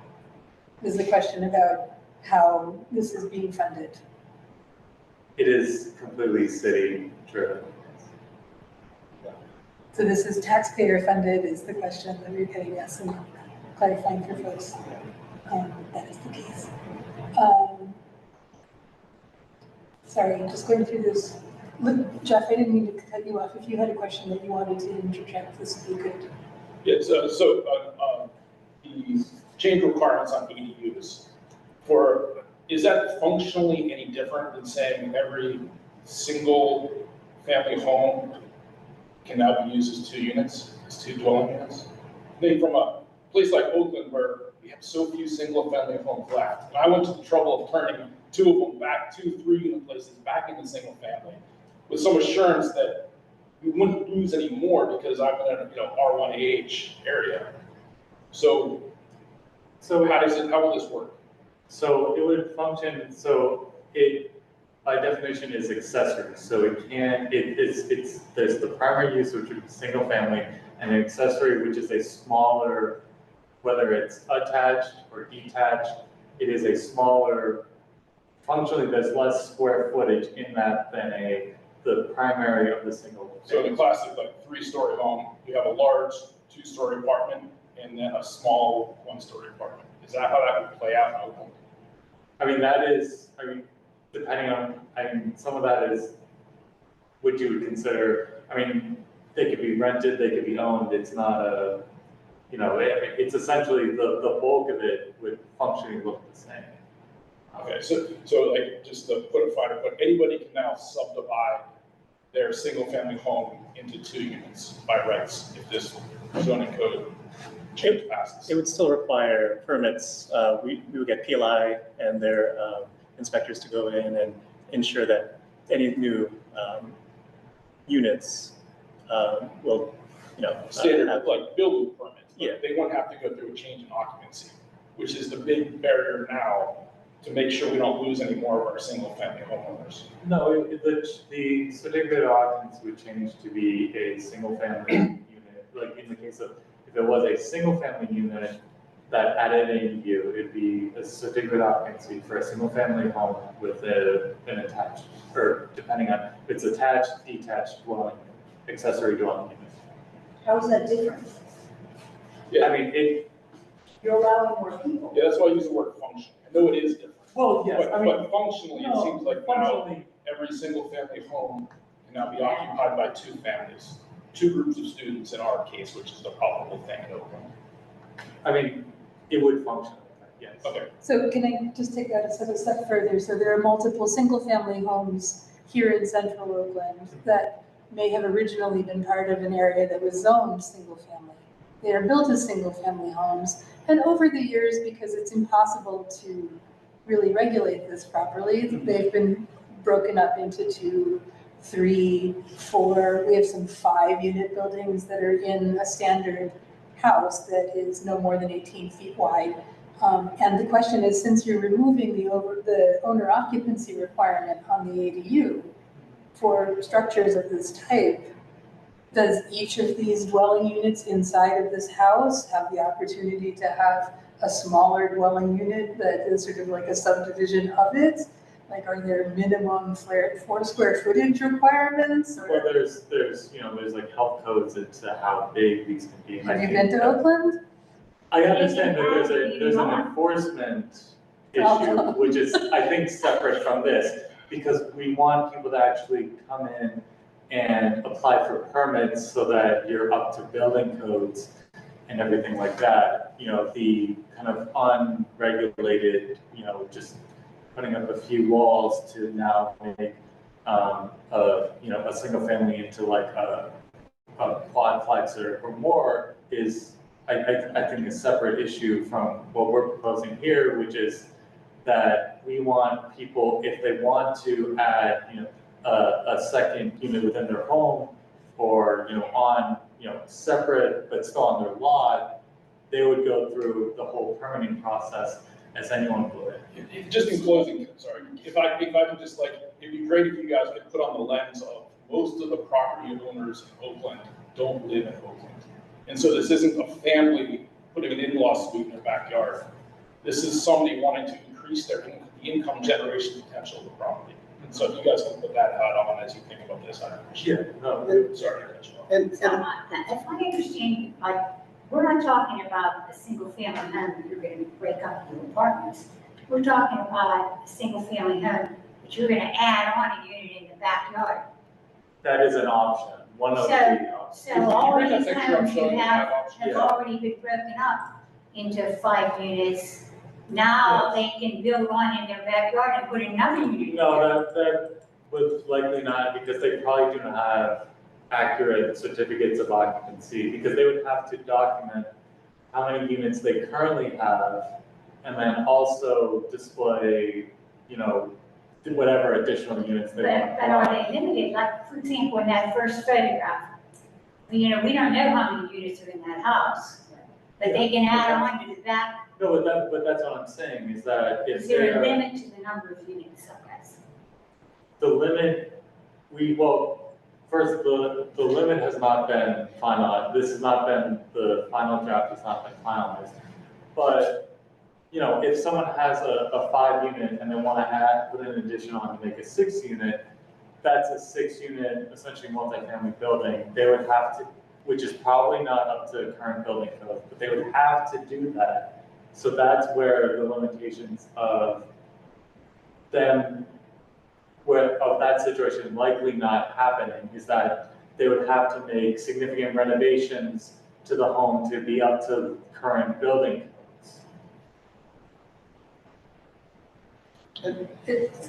Is the question about how this is being funded. It is completely city-driven. So this is taxpayer-funded is the question that we're getting at, and clarifying for folks. That is the case. Sorry, I'm just going through this. Look, Jeff, I didn't mean to cut you off. If you had a question that you wanted to interject, this would be good. Yeah, so the change requirements on ADUs, is that functionally any different than saying every single family home can now be used as 2 units, as 2 dwelling units? I mean, from a place like Oakland where we have so few single family homes left, and I went to the trouble of turning 2 of them back, 2 3-unit places back into single family, with some assurance that we wouldn't lose any more because I'm in a R1AH area. So how will this work? So it would function, so it by definition is accessory. So there's the primary use, which would be single family, and an accessory, which is a smaller, whether it's attached or detached, it is a smaller, functionally there's less square footage in that than the primary of the single family. So in a classic 3-story home, you have a large 2-story apartment and then a small 1-story apartment. Is that how that would play out in Oakland? Depending on, some of that is what you would consider, they could be rented, they could be owned, it's not you know, it's essentially the bulk of it would functionally look the same. Okay, so like, just to put a finer point, anybody can now subdivide their single-family home into 2 units by rights if this zoning code change passes. It would still require permits. We would get PLI and their inspectors to go in and ensure that any new units will, Standard, have, like building permits. Yeah. They won't have to go through a change in occupancy, which is the big barrier now to make sure we don't lose any more of our single-family homeowners. No, the certificate of occupancy would change to be a single-family unit. Like in the case of, if it was a single-family unit that added an ADU, it'd be a certificate of occupancy for a single-family home with an attached, or depending on if it's attached, detached dwelling, accessory dwelling unit. How is that different? Yeah. I mean, You're allowing more people. Yeah, that's why I use the word function. I know it is different. well, yes, But, I mean, but functionally, it no, seems like now functionally, every single-family home can now be occupied by 2 families, 2 groups of students in our case, which is the probable thing in Oakland. I mean, it would function like that, yes. Okay. So can I just take that a step further? So there are multiple single-family homes here in central Oakland that may have originally been part of an area that was zoned single-family. They are built as single-family homes, and over the years, because it's impossible to really regulate this properly, they've been broken up into 2, 3, 4. We have some 5-unit buildings that are in a standard house that is no more than 18 feet wide. And the question is, since you're removing the owner occupancy requirement on the ADU for structures of this type, does each of these dwelling units inside of this house have the opportunity to have a smaller dwelling unit that is sort of like a subdivision of it? Like, are there minimum floor square footage requirements? Or Well, there's like health codes as to how big these can be. And I have you think been to that- Oakland? I understand that there's an enforcement issue, which is, I think, separate from this, because we want people to actually come in and apply for permits so that you're up to building codes and everything like that. You know, the kind of unregulated, just putting up a few walls to now make a single family into like a quadplex or more is, I think, a separate issue from what we're proposing here, which is that we want people, if they want to add, a second unit within their home or, on, separate but still on their lot, they would go through the whole permitting process as anyone would. Just in closing, sorry, if I could just it'd be great if you guys could put on the lens of most of the property owners in Oakland don't live in Oakland. And so this isn't a family putting an in-law suite in their backyard. This is somebody wanting to increase the income generation potential of the property. And so if you guys can put that hat on as you think about this, I appreciate it. Sorry to cut you off. If I understand, we're not talking about a single-family home that you're going to break up into apartments. We're talking about a single-family home that you're going to add on a unit in the backyard. That is an option, one of the options. So all Bring that these picture up homes so you you have options. already been broken up into 5 units. Now they can build one in their backyard and put another unit. No, that would likely not, because they probably do not have accurate certificates of occupancy, because they would have to document how many units they currently have, and then also display, whatever additional units they want. But are they limited? Like, for example, in that first photograph, we don't know how many units are in that house, but they can add on to the back. No, but that's what I'm saying, is that if Is there a they're, limit to the number of units, I guess? the limit, first, the limit has not been finalized. This has not been, the final draft has not been finalized. But, if someone has a 5-unit and they want to put an addition on to make a 6-unit, that's a 6-unit, essentially multifamily building. They would have to, which is probably not up to current building code, but they would have to do that. So that's where the limitations of them, of that situation likely not happening, is that they would have to make significant renovations to the home to be up to current building codes.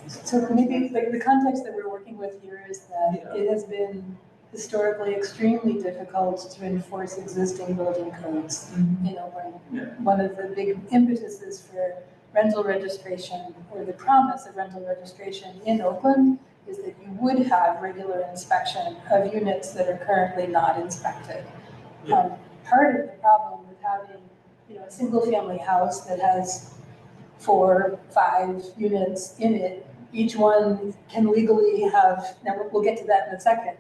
So maybe like the context that we're working with here is that it has been historically extremely difficult to enforce existing building codes in Oakland. Yeah. One of the big impetuses for rental registration, or the promise of rental registration in Oakland, is that you would have regular inspection of units that are currently not inspected. Yeah. Part of the problem with having, a single-family house that has 4, 5 units in it, each one can legally have, now we'll get to that in a second,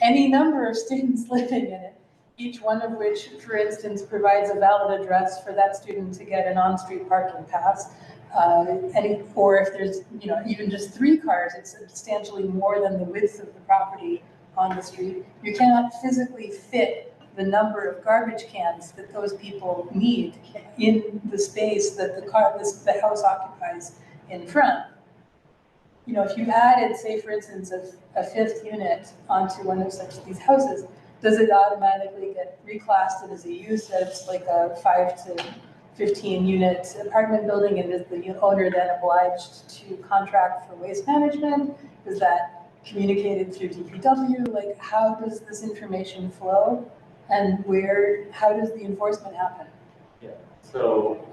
any number of students living in it, each one of which, for instance, provides a valid address for that student to get an on-street parking pass. Or if there's, even just 3 cars, it's substantially more than the width of the property on the street. You cannot physically fit the number of garbage cans that those people need in the space that the house occupies in front. If you added, say, for instance, a 5th unit onto one of these houses, does it automatically get reclassed as a use that's like a 5 to 15 unit apartment building, and is the owner then obliged to contract for waste management? Is that communicated through DPW? Like, how does this information flow? And how does the enforcement happen? Yeah, so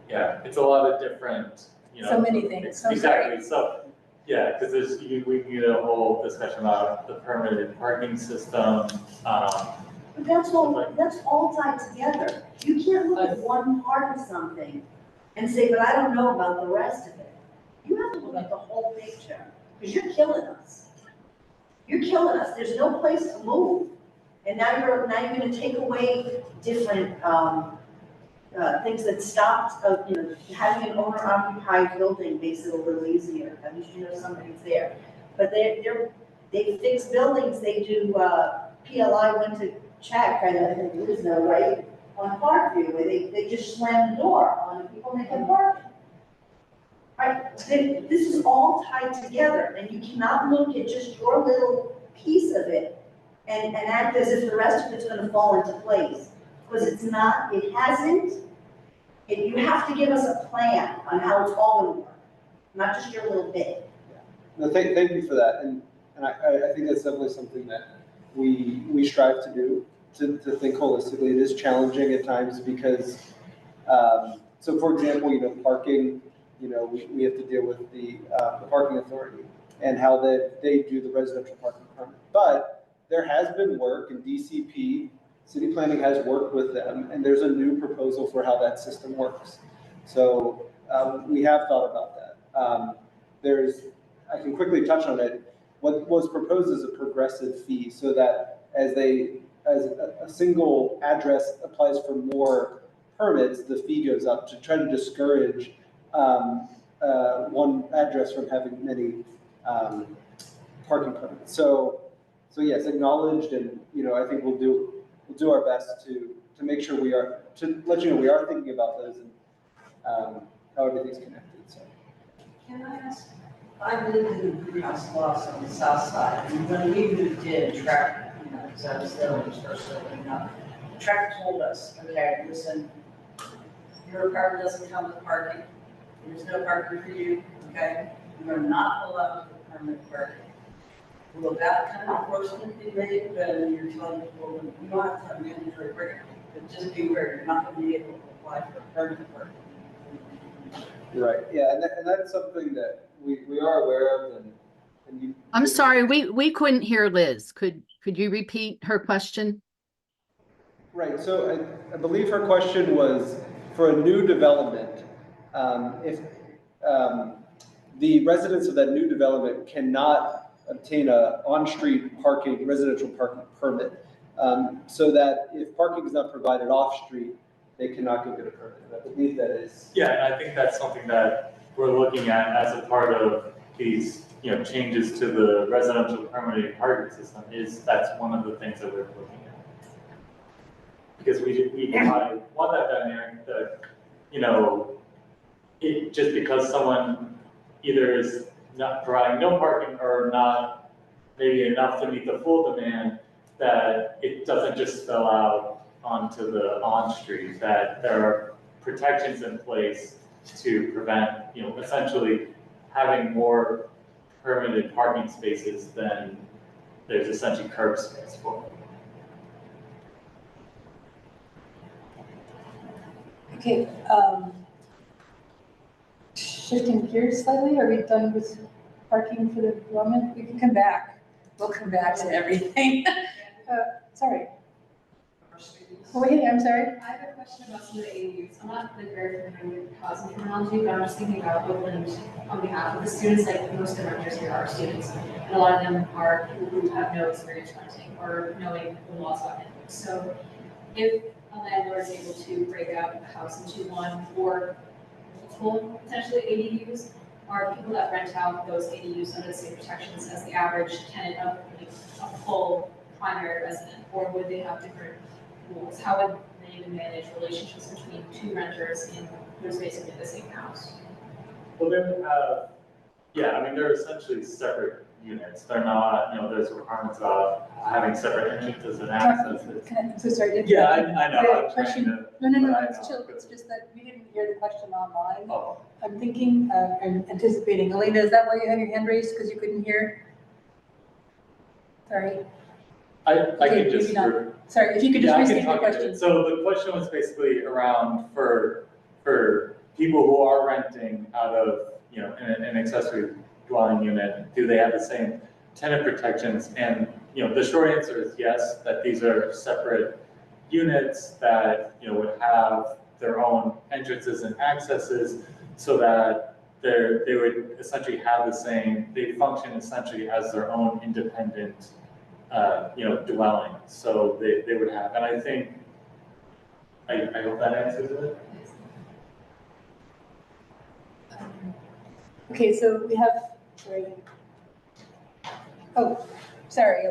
it's a lot of different, So many things. So exactly, so, yeah, because we can get a whole discussion about the permitted parking system. But that's all tied together. You can't look at one part of something and say, but I don't know about the rest of it. You have to look at the whole picture, because you're killing us. You're killing us. There's no place to move. And now you're gonna take away different, things that stopped, having an owner-occupied building makes it a little easier. At least somebody's there. But they fix buildings, they do, PLI went to check, I think it was right, on Parkview, where they just slam the door on the people making parking. Right, this is all tied together, and you cannot look at just your little piece of it and act as if the rest of it's gonna fall into place. Because it's not, it hasn't. You have to give us a plan on how it's all gonna work, not just your little bit. No, thank you for that, and I think that's definitely something that we strive to do, to think holistically. It is challenging at times because, so for example, parking, we have to deal with the parking authority and how they do the residential parking permit. But there has been work, and DCP, city planning, has worked with them, and there's a new proposal for how that system works. So we have thought about that. I can quickly touch on it. What was proposed is a progressive fee, so that as a single address applies for more permits, the fee goes up to try to discourage one address from having many parking permits. So yes, acknowledged, and I think we'll do our best to make sure we are thinking about those and how everything's connected. So. Can I ask? I lived in the Greenhouse Lots on the south side, and when we moved in, Track, because I was there when it was first opening up, Track told us, okay, listen, your apartment doesn't come with parking. There's no parking for you, okay? You're not allowed to permit parking. Will that kind of enforcement be made when you're telling people, you don't have to have mandatory parking, but just be aware you're not going to be able to apply for permanent parking. Right, yeah, and that's something that we are aware of, and you. I'm sorry, we couldn't hear Liz. Could you repeat her question? Right, so I believe her question was, for a new development, if the residents of that new development cannot obtain a on-street residential parking permit, so that if parking is not provided off-street, they cannot go get a permit. I believe that is. Yeah, and I think that's something that we're looking at as a part of these, changes to the residential permitting parking system. That's one of the things that we're looking at. Because we want that dynamic that, it just because someone either is not providing no parking or not maybe enough to meet the full demand, that it doesn't just spell out, onto the on-street, that there are protections in place to prevent, essentially having more permanent parking spaces than there's essentially curb space for. Okay, shifting gears slightly, are we done with parking for the moment? We can come back. We'll come back to everything. Sorry. Oh, wait, I'm sorry. I have a question about some of the ADUs. I'm not like very familiar with housing terminology, but I'm just thinking about Oakland on behalf of the students. Like most of the renters here are students, and a lot of them are people who have no experience renting or knowing the laws about it. So, if a landlord is able to break out a house into one or multiple potentially ADUs, are people that rent out those ADUs under the same protections as the average tenant of like a full primary resident, or would they have different rules? How would they even manage relationships between two renters in who's basically the same house? Well, they would have, they're essentially separate units. They're not, there's requirements of having separate entrances and accesses. I'm so sorry. Yeah, I know. The I'm question, trying no, I it's know. chill. It's just that we didn't hear the question online. Oh, I'm thinking, I'm anticipating. Elena, is that why you have your hand raised? Because you couldn't hear? Sorry. I Okay, could just. maybe not. Sorry, if you could just I can restate the talk about question. it. So the question was basically around for people who are renting out of, an accessory dwelling unit, do they have the same tenant protections? And, the short answer is yes, that these are separate units that, would have their own entrances and accesses so that they would essentially have the same, they function essentially as their own independent dwelling. So they would have, and I think, I hope that answers it. Okay, so we have, sorry,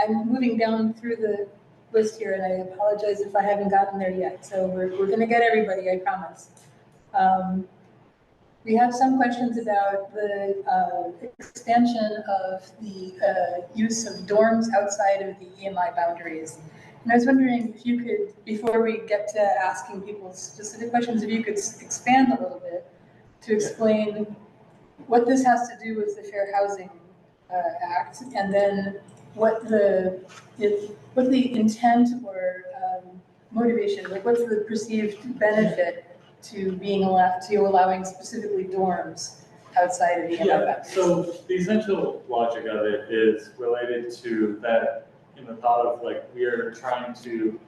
I'm moving down through the list here, and I apologize if I haven't gotten there yet. So we're gonna get everybody, I promise. We have some questions about the expansion of the use of dorms outside of the EMI boundaries. And I was wondering if you could, before we get to asking people specific questions, if you could expand a little bit to explain what this has to do with the Fair Housing Act, and then what the intent or motivation, like what's the perceived benefit to allowing specifically dorms outside of the EMI boundaries? So the essential logic of it is related to that, in the thought of like, we are trying to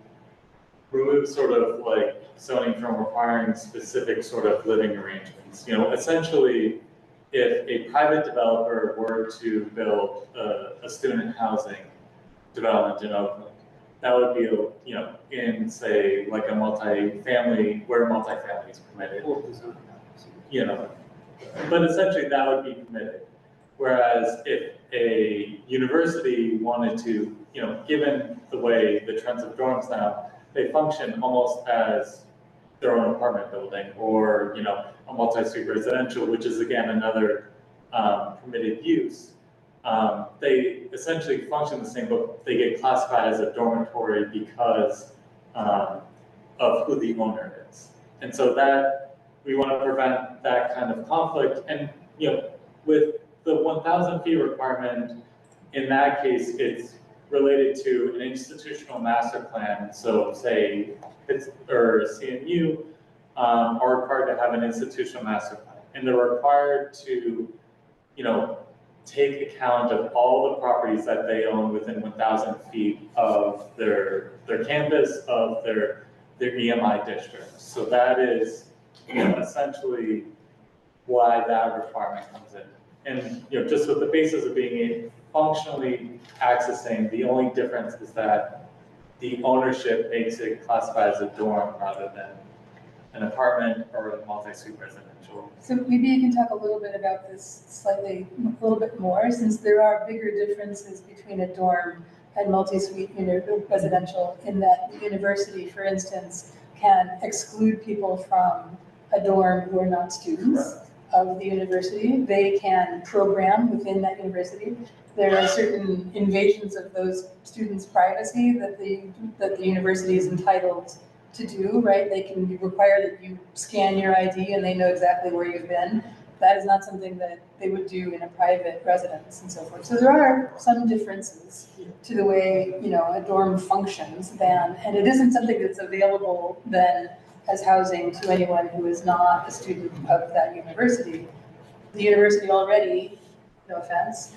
remove sort of like zoning from requiring specific sort of living arrangements. Essentially, if a private developer were to build a student housing development in Oakland, that would be, in say like a multi-family, where multi-family is permitted. But essentially that would be permitted. Whereas if a university wanted to, given the way the trends of dorms now, they function almost as their own apartment building, or a multi-suite residential, which is again another permitted use. They essentially function the same, but they get classified as a dormitory because of who the owner is. And so that we want to prevent that kind of conflict. And with the 1,000 feet requirement, in that case, it's related to an institutional master plan. So say or CMU are required to have an institutional master plan, and they're required to, take account of all the properties that they own within 1,000 feet of their campus, of their EMI district. So that is, essentially why that requirement comes in. And just with the basis of being functionally accessing, the only difference is that the ownership makes it classified as a dorm rather than an apartment or a multi-suite residential. So maybe you can talk a little bit about this a little bit more, since there are bigger differences between a dorm and multi-suite residential, in that the university, for instance, can exclude people from a dorm who are not students. of the university. They can program within that university. There are certain invasions of those students' privacy that the university is entitled to do, right? They can require that you scan your ID and they know exactly where you've been. That is not something that they would do in a private residence and so forth. So there are some differences to the way, a dorm functions and it isn't something that's available then as housing to anyone who is not a student of that university. The university already, no offense,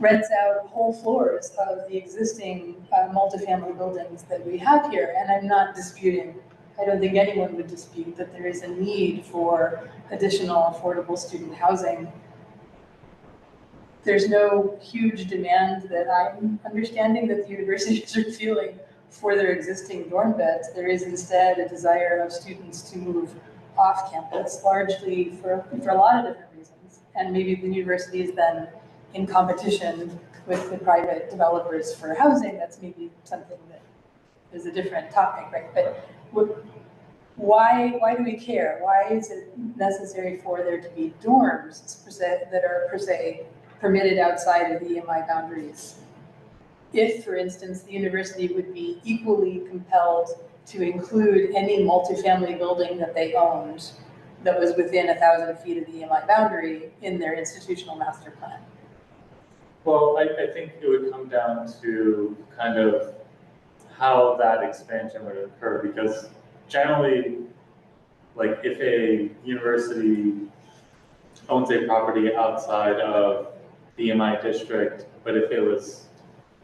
rents out whole floors of the existing multifamily buildings that we have here. And I'm not disputing, I don't think anyone would dispute that there is a need for additional affordable student housing. There's no huge demand that I'm understanding that the universities are feeling for their existing dorm beds. There is instead a desire of students to move off campus, largely for a lot of different reasons. And maybe the university is then in competition with the private developers for housing. That's maybe something that is a different topic, right? But why do we care? Why is it necessary for there to be dorms that are per se permitted outside of the EMI boundaries? If, for instance, the university would be equally compelled to include any multifamily building that they owned that was within 1,000 feet of the EMI boundary in their institutional master plan. Well, I think it would come down to kind of how that expansion would occur, because generally, like if a university owns a property outside of the EMI district, but if it was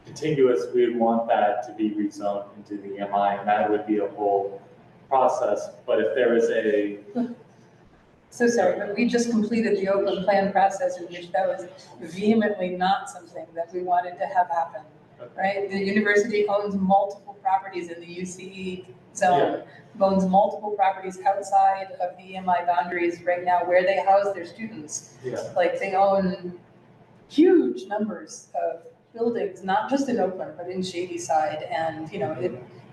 contiguous, we would want that to be rezoned into the EMI, and that would be a whole process. But if there is a So sorry, but we just completed the open plan process in which that was vehemently not something that we wanted to have happen, right? The university owns multiple properties in the UCE zone, owns multiple properties outside of the EMI boundaries right now where they house their students. Like they own huge numbers of buildings, not just in Oakland, but in Shady Side. And,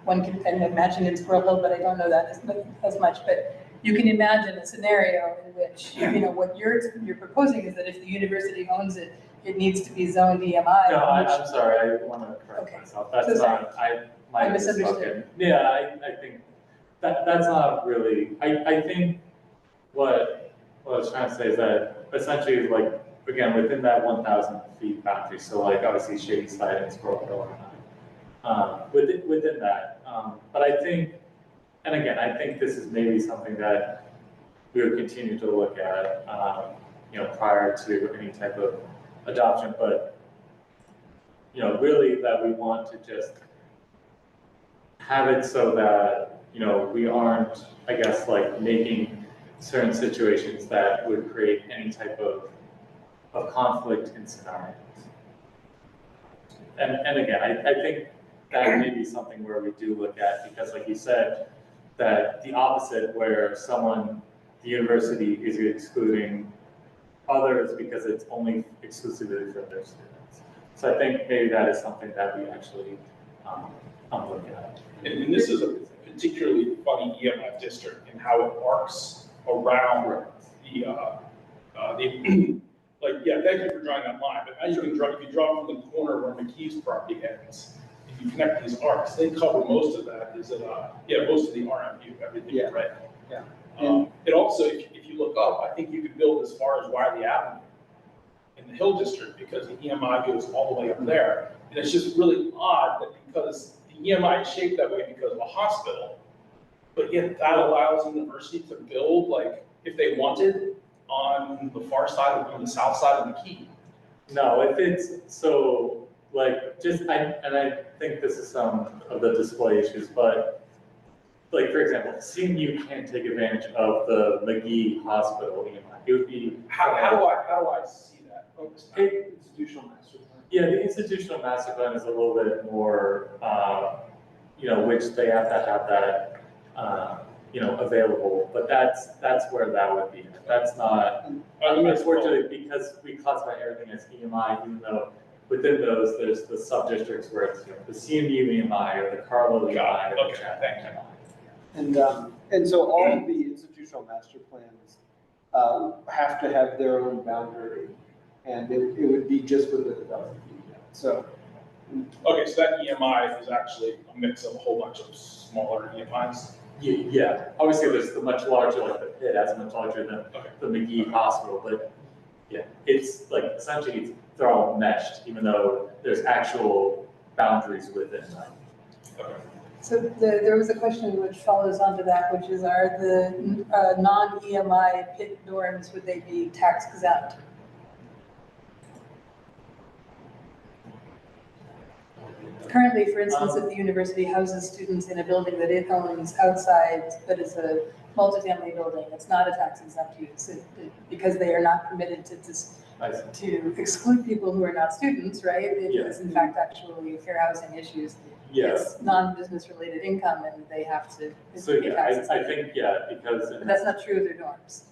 one can imagine in Squirrel Hill, but I don't know that as much, but you can imagine a scenario in which, what you're proposing is that if the university owns it, it needs to be zoned EMI. No, I'm sorry, I want to correct myself. That's So not, I might have misunderstood. misspoken. Yeah, I think that's not really, I think what I was trying to say is that essentially like, again, within that 1,000 feet boundary, so like obviously Shady Side and Squirrel Hill are not, within that. But I think, and again, I think this is maybe something that we would continue to look at, prior to any type of adoption, but, really that we want to just have it so that, we aren't, I guess, like making certain situations that would create any type of conflict in scenarios. And again, I think that may be something where we do look at, because like you said, that the opposite where the university is excluding others because it's only exclusively for their students. So I think maybe that is something that we actually look at. And this is a particularly funny EMI district in how it arcs around thank you for drawing that line, but as you can draw, if you draw from the corner where McKee's property ends, if you connect these arcs, they cover most of that, most of the RMU, everything, right? Yeah. It also, if you look up, I think you could build as far as Wiley Avenue in the Hill District because the EMI goes all the way up there. And it's just really odd that because the EMI is shaped that way because of a hospital, but yet that allows the university to build, like, if they wanted, on the far side, on the south side of McKee. No, if it's, so, like, I think this is some of the display issues, but, like, for example, CMU can't take advantage of the McGee Hospital EMI. It would be. How do I see that? Institutional master plan. Yeah, the institutional master plan is a little bit more, which they have to have that, available, but that's where that would be. That's not, unfortunately, because we classify everything as EMI, even though within those, there's the sub-districts where it's, the CMU EMI or the Carlo EMI. Okay, thank you. And so all of the institutional master plans have to have their own boundary, and it would be just within 1,000 feet. So, Okay, so that EMI is actually a mix of a whole bunch of smaller EMIs. Yeah, obviously there's the much larger, like the pit, that's much larger than the McGee Hospital, but yeah, it's like essentially they're all meshed, even though there's actual boundaries within them. Okay. So there was a question which follows onto that, which is, are the non-EMI pit dorms, would they be tax exempt? Currently, for instance, if the university houses students in a building that it owns outside, but it's a multifamily building, it's not a tax exempt use, because they are not permitted to exclude people who are not students, right? It is in fact actually fair housing issues. It's non-business related income and they have to So pay yeah, taxes. I think, yeah, because. But that's not true of their dorms.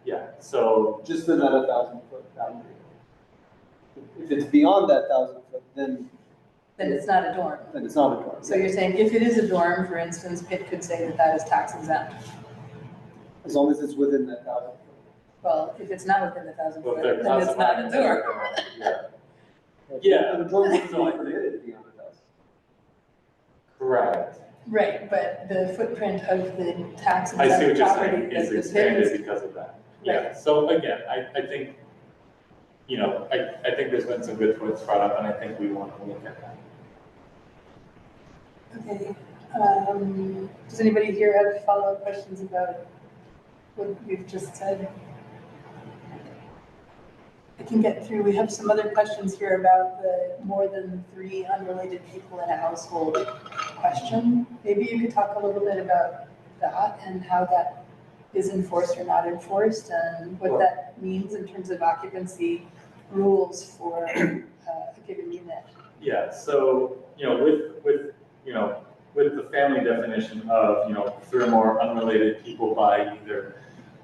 Yeah, so. just within that 1,000-foot boundary. If it's beyond that 1,000-foot, then it's not a dorm. then it's not a dorm. So you're saying if it is a dorm, for instance, Pitt could say that that is tax exempt. As long as it's within that 1,000-foot. Well, if it's not within the 1,000 Well, foot, they're then it's not a dorm. Yeah. The dorm wouldn't be permitted beyond 1,000. Correct. Right, but the footprint of the tax I see what exempt you're property saying, that is the Pitt expanded is. because of that. Yeah, so again, I think, you know, I think there's been some good points brought up, and I think we want to look at that. Okay, does anybody here have follow-up questions about what we've just said? I can get through, we have some other questions here about the more than 3 unrelated people in a household question. Maybe you could talk a little bit about that and how that is enforced or not enforced, and what that means in terms of occupancy rules for a given unit. Yeah, so, you know, with the family definition of, you know, 3 or more unrelated people by either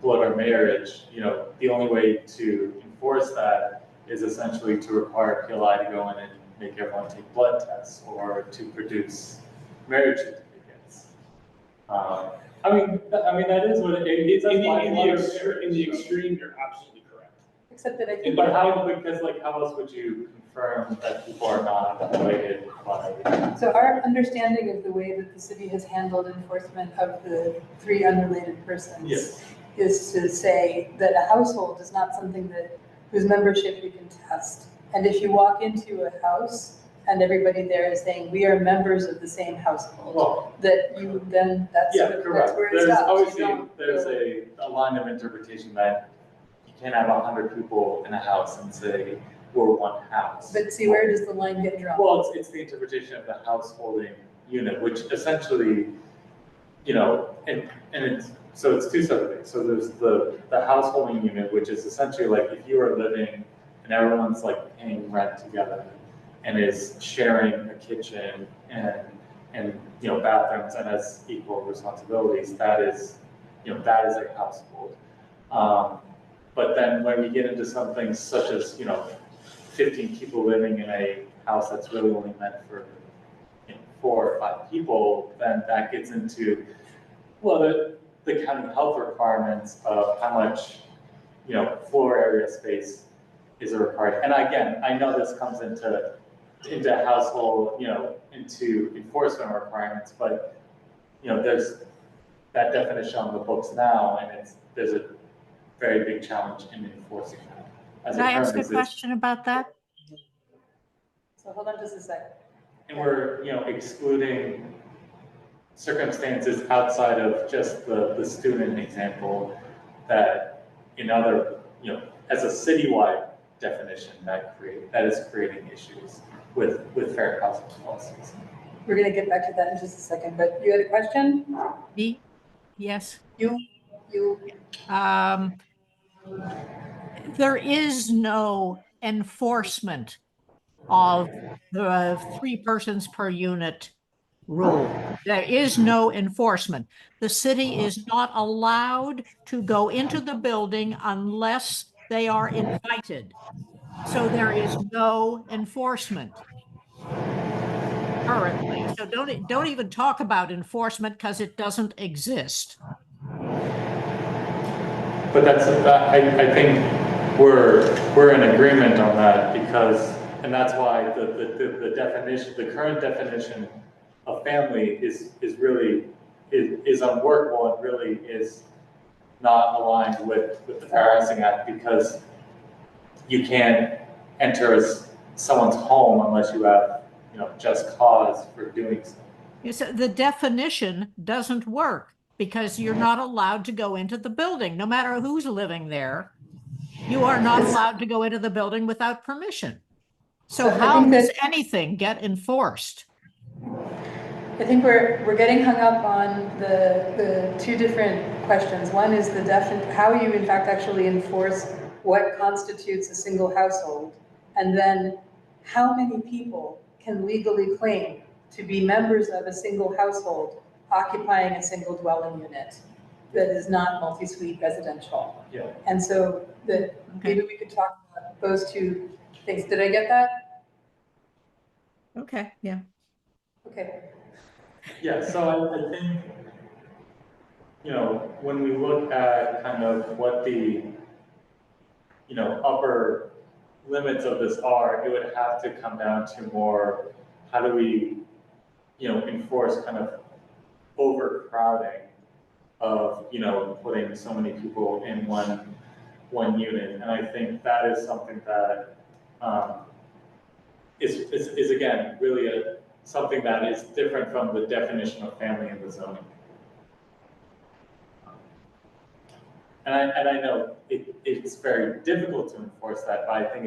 blood or marriage, you know, the only way to enforce that is essentially to require PLI to go in and make everyone take blood tests or to produce marriage certificates. I mean, that is what it is. In the extreme, you're absolutely correct. Except that I think. But how, because like, how else would you confirm that people are not related by? So our understanding of the way that the city has handled enforcement of the 3 unrelated persons is to say that a household is not something whose membership you can test. And if you walk into a house and everybody there is saying, we are members of the same household, Well, that you then, that's correct. where it There's stops. obviously, there's a line of interpretation that you can't have 100 people in a house and say, we're one house. But see, where does the line get drawn? Well, it's the interpretation of the householding unit, which essentially, you know, and it's, so it's 2 separate things. So there's the householding unit, which is essentially like if you are living and everyone's like paying rent together and is sharing a kitchen and you know, bathrooms and has equal responsibilities, that is, you know, that is a household. But then when we get into something such as, you know, 15 people living in a house that's really only meant for, you know, 4 or 5 people, then that gets into, well, the county health requirements of how much, you know, floor area space is required. And again, I know this comes into household, you know, into enforcement requirements, but, you know, there's that definition on the books now, and there's a very big challenge in enforcing that. As Can I ask a question about that? So hold on just a second. And we're, you know, excluding circumstances outside of just the student example that in other, you know, as a citywide definition that is creating issues with fair housing policies. We're gonna get back to that in just a second, but you had a question? Me? Yes. You. There is no enforcement of the 3 persons per unit rule. There is no enforcement. The city is not allowed to go into the building unless they are invited. So there is no enforcement currently. So don't even talk about enforcement because it doesn't exist. But I think we're in agreement on that because, and that's why the definition, the current definition of family is really unworkable and really is not aligned with the Fair Housing Act, because you can't enter someone's home unless you have, just cause for doing so. So the definition doesn't work because you're not allowed to go into the building, no matter who's living there. You are not allowed to go into the building without permission. So how does anything get enforced? I think we're getting hung up on the two different questions. One is how you in fact actually enforce what constitutes a single household, and then how many people can legally claim to be members of a single household occupying a single dwelling unit that is not multi-suite residential. Yeah. And so maybe we could talk about those two things. Did I get that? Okay, yeah. Okay. Yeah, so I think, when we look at kind of what the, upper limits of this are, it would have to come down to more, how do we, enforce kind of overcrowding of, putting so many people in one unit. And I think that is something that is again, really something that is different from the definition of family in the zoning. And I know it's very difficult to enforce that, but I think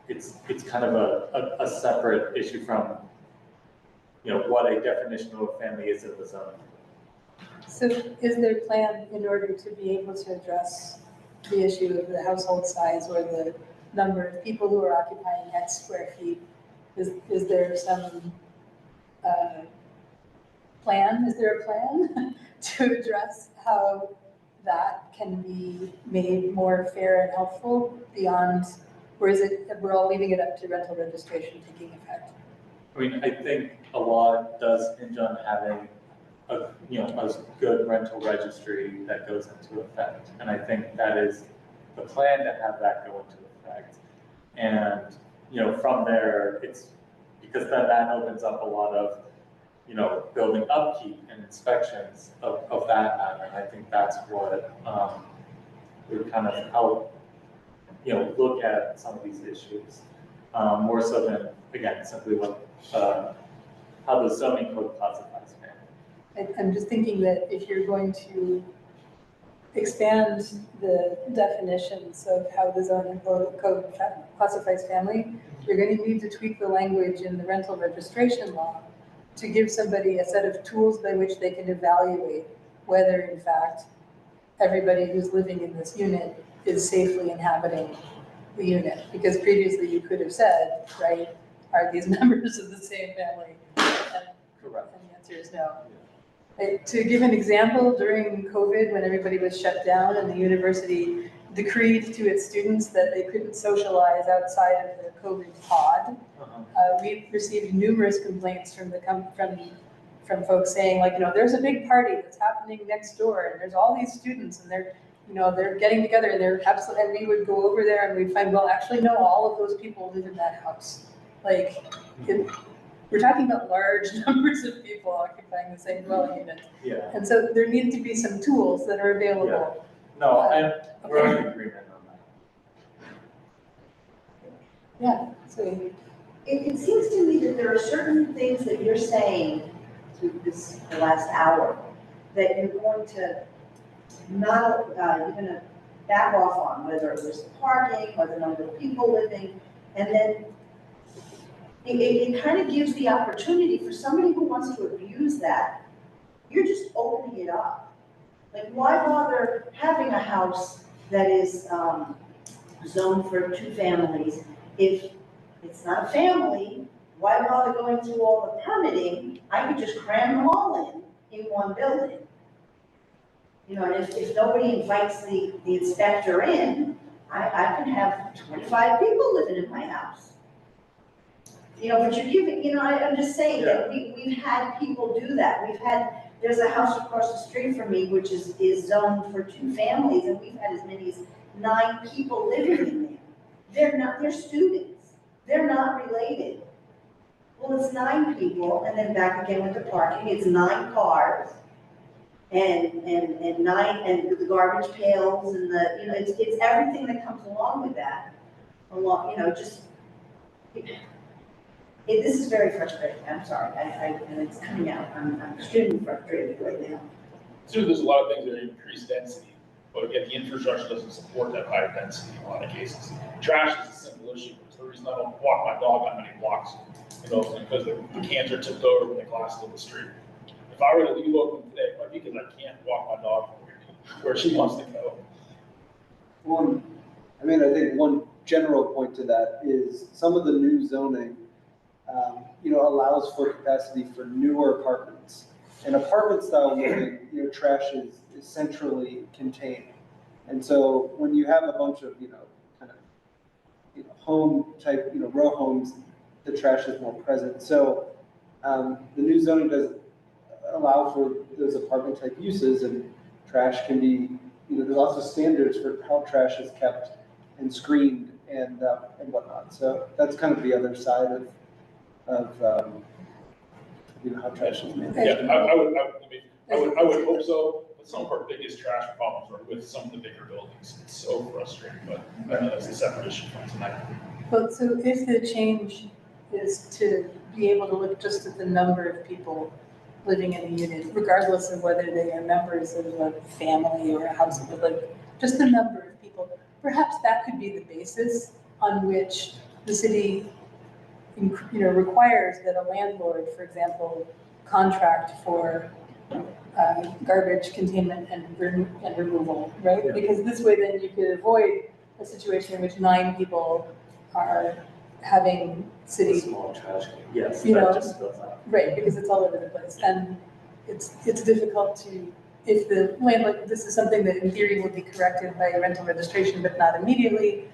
it's kind of a separate issue from, what a definition of a family is in the zoning. So is there a plan in order to be able to address the issue of the household size or the number of people who are occupying X square feet? Is there some plan? Is there a plan to address how that can be made more fair and helpful beyond, or is it that we're all leaving it up to rental registration taking effect? I mean, I think a lot does hinge on having a good rental registry that goes into effect. And I think that is the plan, to have that go into effect. And, from there, it's because then that opens up a lot of, building upkeep and inspections of that matter. And I think that's what would kind of help, look at some of these issues more so than, again, simply what, how the zoning code classifies family. I'm just thinking that if you're going to expand the definitions of how the zoning code classifies family, you're going to need to tweak the language in the rental registration law to give somebody a set of tools by which they can evaluate whether, in fact, everybody who's living in this unit is safely inhabiting the unit. Because previously you could have said, right, are these members of the same family? Correct. And the answer is no. To give an example, during COVID, when everybody was shut down and the university decreed to its students that they couldn't socialize outside of the COVID pod, we received numerous complaints from folks saying, like, there's a big party that's happening next door, and there's all these students, and they're getting together, and they're absolutely, and we would go over there and we'd find, well, actually, no, all of those people live in that house. Like, we're talking about large numbers of people occupying the same dwelling unit. Yeah. And so there need to be some tools that are available. Yeah. No, and we're in agreement on that. Yeah, so It seems to me that there are certain things that you're saying through the last hour that you're going to you're going to back off on, whether it was the parking or the number of people living, and then it kind of gives the opportunity for somebody who wants to abuse that. You're just opening it up. Like, why bother having a house that is zoned for 2 families if it's not a family? Why bother going through all the permitting? I could just cram them all in one building. And if nobody invites the inspector in, I can have 25 people living in my house. But you're giving, I'm just saying that we've had people do that. We've had There's a house across the street from me, which is zoned for 2 families, and we've had as many as 9 people living in there. They're students, they're not related. Well, it's 9 people, and then back again with the parking, it's 9 cars, and 9, and the garbage pails, and it's everything that comes along with that. This is very frustrating, I'm sorry, and it's coming out, I'm extremely frustrated right now. So there's a lot of things that are increased density, but again, the infrastructure doesn't support that higher density in a lot of cases. Trash is a simple issue. It's the reason I don't walk my dog on many blocks, because the cans are tipped over when they glass to the street. If I were to leave Oakland today, it might be because I can't walk my dog where she wants to go. I think one general point to that is some of the new zoning, allows for capacity for newer apartments. In apartment style living, trash is centrally contained. And so when you have a bunch of, home type, row homes, the trash is more present. So the new zoning does allow for those apartment type uses, and trash can be, there's lots of standards for how trash is kept and screened and whatnot. So that's kind of the other side of how trash is managed. Yeah, I would hope so, but some of our biggest trash problems are with some of the bigger buildings. It's so frustrating, but I know that's a separate issue from tonight. But so if the change is to be able to look just at the number of people living in a unit, regardless of whether they are members of a family or a household, like just the number of people, perhaps that could be the basis on which the city requires that a landlord, for example, contract for garbage containment and removal, right? Because this way then you could avoid a situation in which 9 people are having city. Small trash can. Yes, that just fills out. Right, because it's all over the place. And it's difficult to, if the landlord, this is something that in theory would be corrected by rental registration, but not immediately.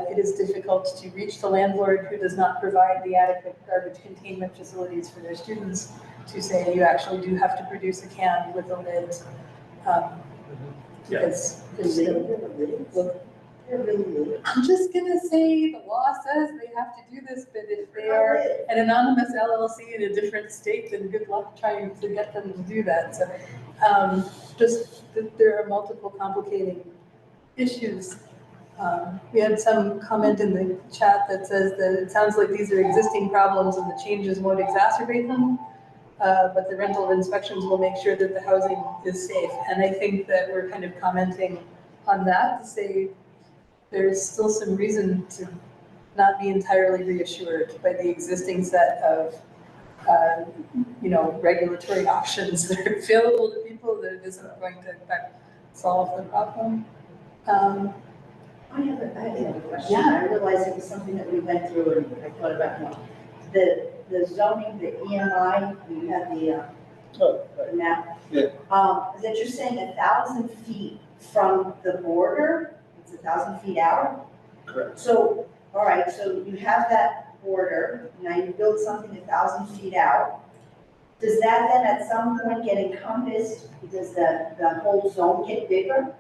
It is difficult to reach the landlord who does not provide the adequate garbage containment facilities for their students to say you actually do have to produce a can with a lid. Because I'm just gonna say the law says they have to do this, but if they are an anonymous LLC in a different state, then good luck trying to get them to do that. So there are multiple complicating issues. We had some comment in the chat that says that it sounds like these are existing problems and the changes won't exacerbate them, but the rental inspections will make sure that the housing is safe. And I think that we're kind of commenting on that to say there's still some reason to not be entirely reassured by the existing set of regulatory options that are available to people that isn't going to in fact solve the problem. I have a question. Yeah. I realized it was something that we went through and I thought about more. The zoning, the EMI, you had the map. Yeah. That you're saying 1,000 feet from the border, it's 1,000 feet out? Correct. So, all right, so you have that border, now you build something 1,000 feet out. Does that then at some point get encompassed? Does the whole zone get bigger?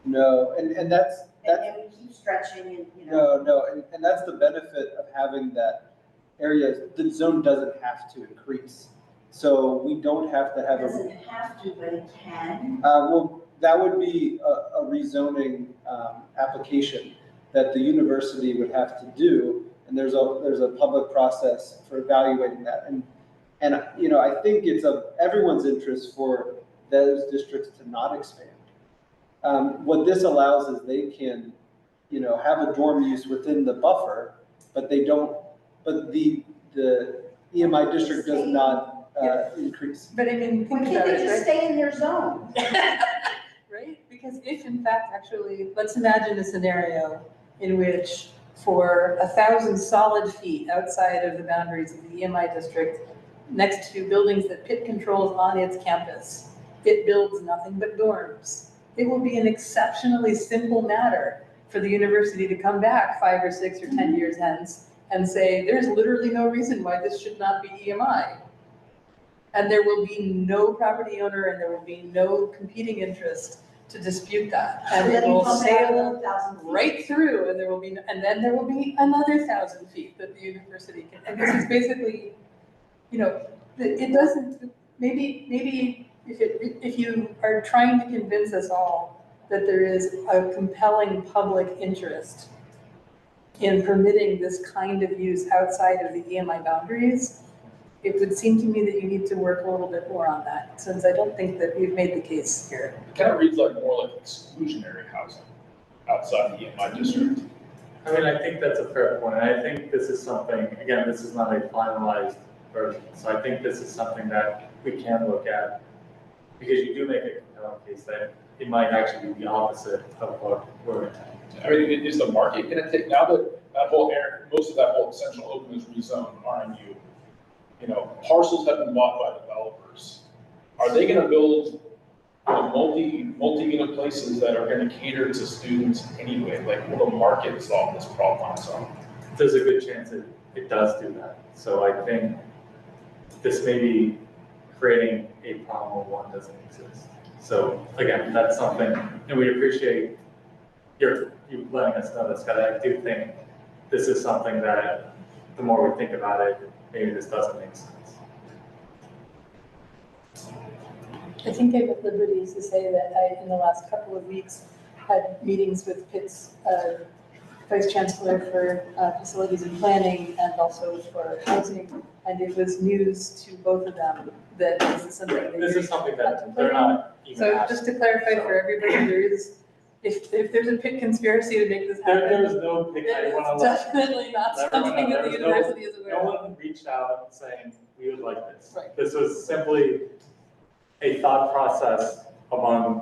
No, and that's. And then we keep stretching and, No, and that's the benefit of having that area. The zone doesn't have to increase. So we don't have to have It doesn't have to, but it can. Well, that would be a rezoning application that the university would have to do. And there's a public process for evaluating that. And I think it's of everyone's interest for those districts to not expand. What this allows is they can, have a dorm use within the buffer, but they don't, but the EMI district does not increase. But I mean, Why can't they just stay in their zone? Right? Because if in fact, actually, let's imagine a scenario in which for 1,000 solid feet outside of the boundaries of the EMI district, next to buildings that Pitt controls on its campus, it builds nothing but dorms. It will be an exceptionally simple matter for the university to come back 5 or 6 or 10 years hence and say, there's literally no reason why this should not be EMI. And there will be no property owner and there will be no competing interest to dispute that. And And it then you will pump it out sail another 1,000 feet. right through, and then there will be another 1,000 feet that the university can, and this is basically, you know, it doesn't, maybe if you are trying to convince us all that there is a compelling public interest in permitting this kind of use outside of the EMI boundaries, it would seem to me that you need to work a little bit more on that, since I don't think that we've made the case here. It kind of reads like more like exclusionary housing outside the EMI district. I mean, I think that's a fair point. I think this is something, again, this is not a finalized version. So I think this is something that we can look at, because you do make a compelling case that it might actually be the opposite of what we're intending. I mean, is the market gonna take, now that that whole area, most of that whole central Oakland is rezoned RMU, you know, parcels have been bought by developers. Are they gonna build, you know, multi-unit places that are gonna cater to students anyway? Like, will the market solve this problem on its own? There's a good chance it does do that. So I think this may be creating a problem where one doesn't exist. So again, that's something, and we appreciate you letting us know this, because I do think this is something that the more we think about it, maybe this doesn't make sense. I think I'm at liberty to say that I, in the last couple of weeks, had meetings with Pitt's Vice Chancellor for Facilities and Planning and also for Housing, and it was news to both of them that this is something that This you're is something that they're not even So asking. just to clarify for everybody, there is, if there's a Pitt conspiracy to make this happen, There is no pick. I it wanna is let definitely not everyone something know. that the There was no- university is aware No of. one reached out saying, we would like this. Right. This was simply a thought process among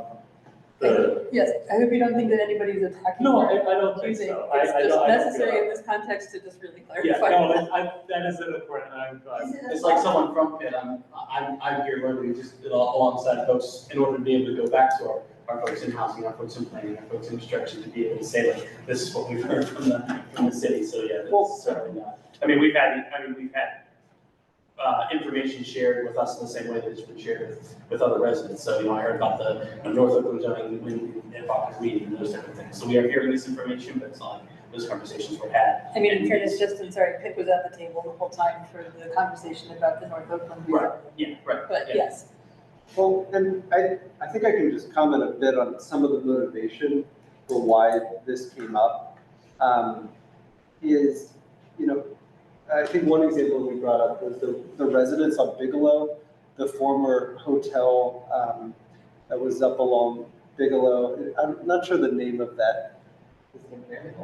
the. Yes, I hope you don't think that anybody's attacking. No, or I don't think accusing. so. It's I just don't feel necessary that. in this context to just really Yeah, clarify. no, that is an important, I'm glad. It's like someone from Pitt, I'm here literally just alongside folks in order to be able to go back to our folks in housing, our folks in planning, our folks in construction, to be able to say like, this is what we've heard from the city, so yeah, that's certainly not. I mean, we've had information shared with us in the same way that it's been shared with other residents. So, you know, I heard about the North Oakland zoning in Bach's meeting and those different things. So we are hearing this information, but it's not, those conversations were had. I mean, in fairness, Justin, sorry, Pitt was at the table the whole time for the conversation about the North Oakland. Right, yeah, right. But yeah. yes, Well, and I think I can just comment a bit on some of the motivation for why this came up. Is, you know, I think one example we brought up was the residence on Bigelow, the former hotel that was up along Bigelow. I'm not sure the name of that.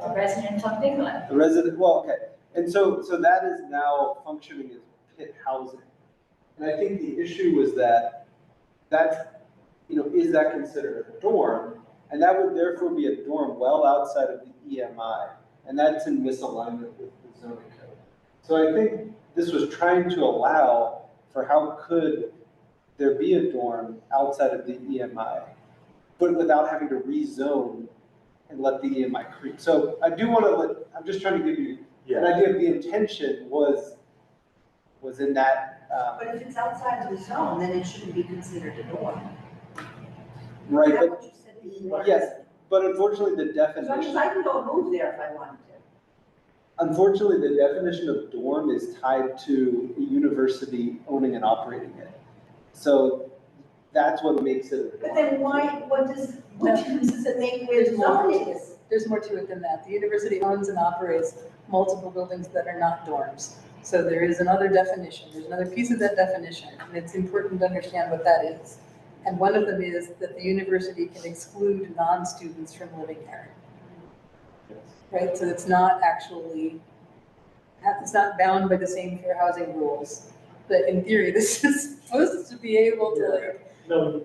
A resident of Bigelow. The resident, well, okay. And so that is now functioning as Pitt housing. And I think the issue was that, you know, is that considered a dorm? And that would therefore be a dorm well outside of the EMI. And that's in misalignment with the zoning code. So I think this was trying to allow for how could there be a dorm outside of the EMI, but without having to rezone and let the EMI creep. So I do want to I'm just trying to give you an idea of the intention was in that. But if it's outside of the zone, then it shouldn't be considered a dorm. Right, Is that but what you said before? yes, but unfortunately the Because definition. I can go move there if I wanted to. Unfortunately, the definition of dorm is tied to a university owning and operating it. So that's what makes it a dorm. But then why, what difference does it make where zoning is? there's more to it than that. The university owns and operates multiple buildings that are not dorms. So there is another definition, there's another piece of that definition, and it's important to understand what that is. And one of them is that the university can exclude non-students from living there. Right, so it's not actually, it's not bound by the same fair housing rules. But in theory, this is supposed to be able to like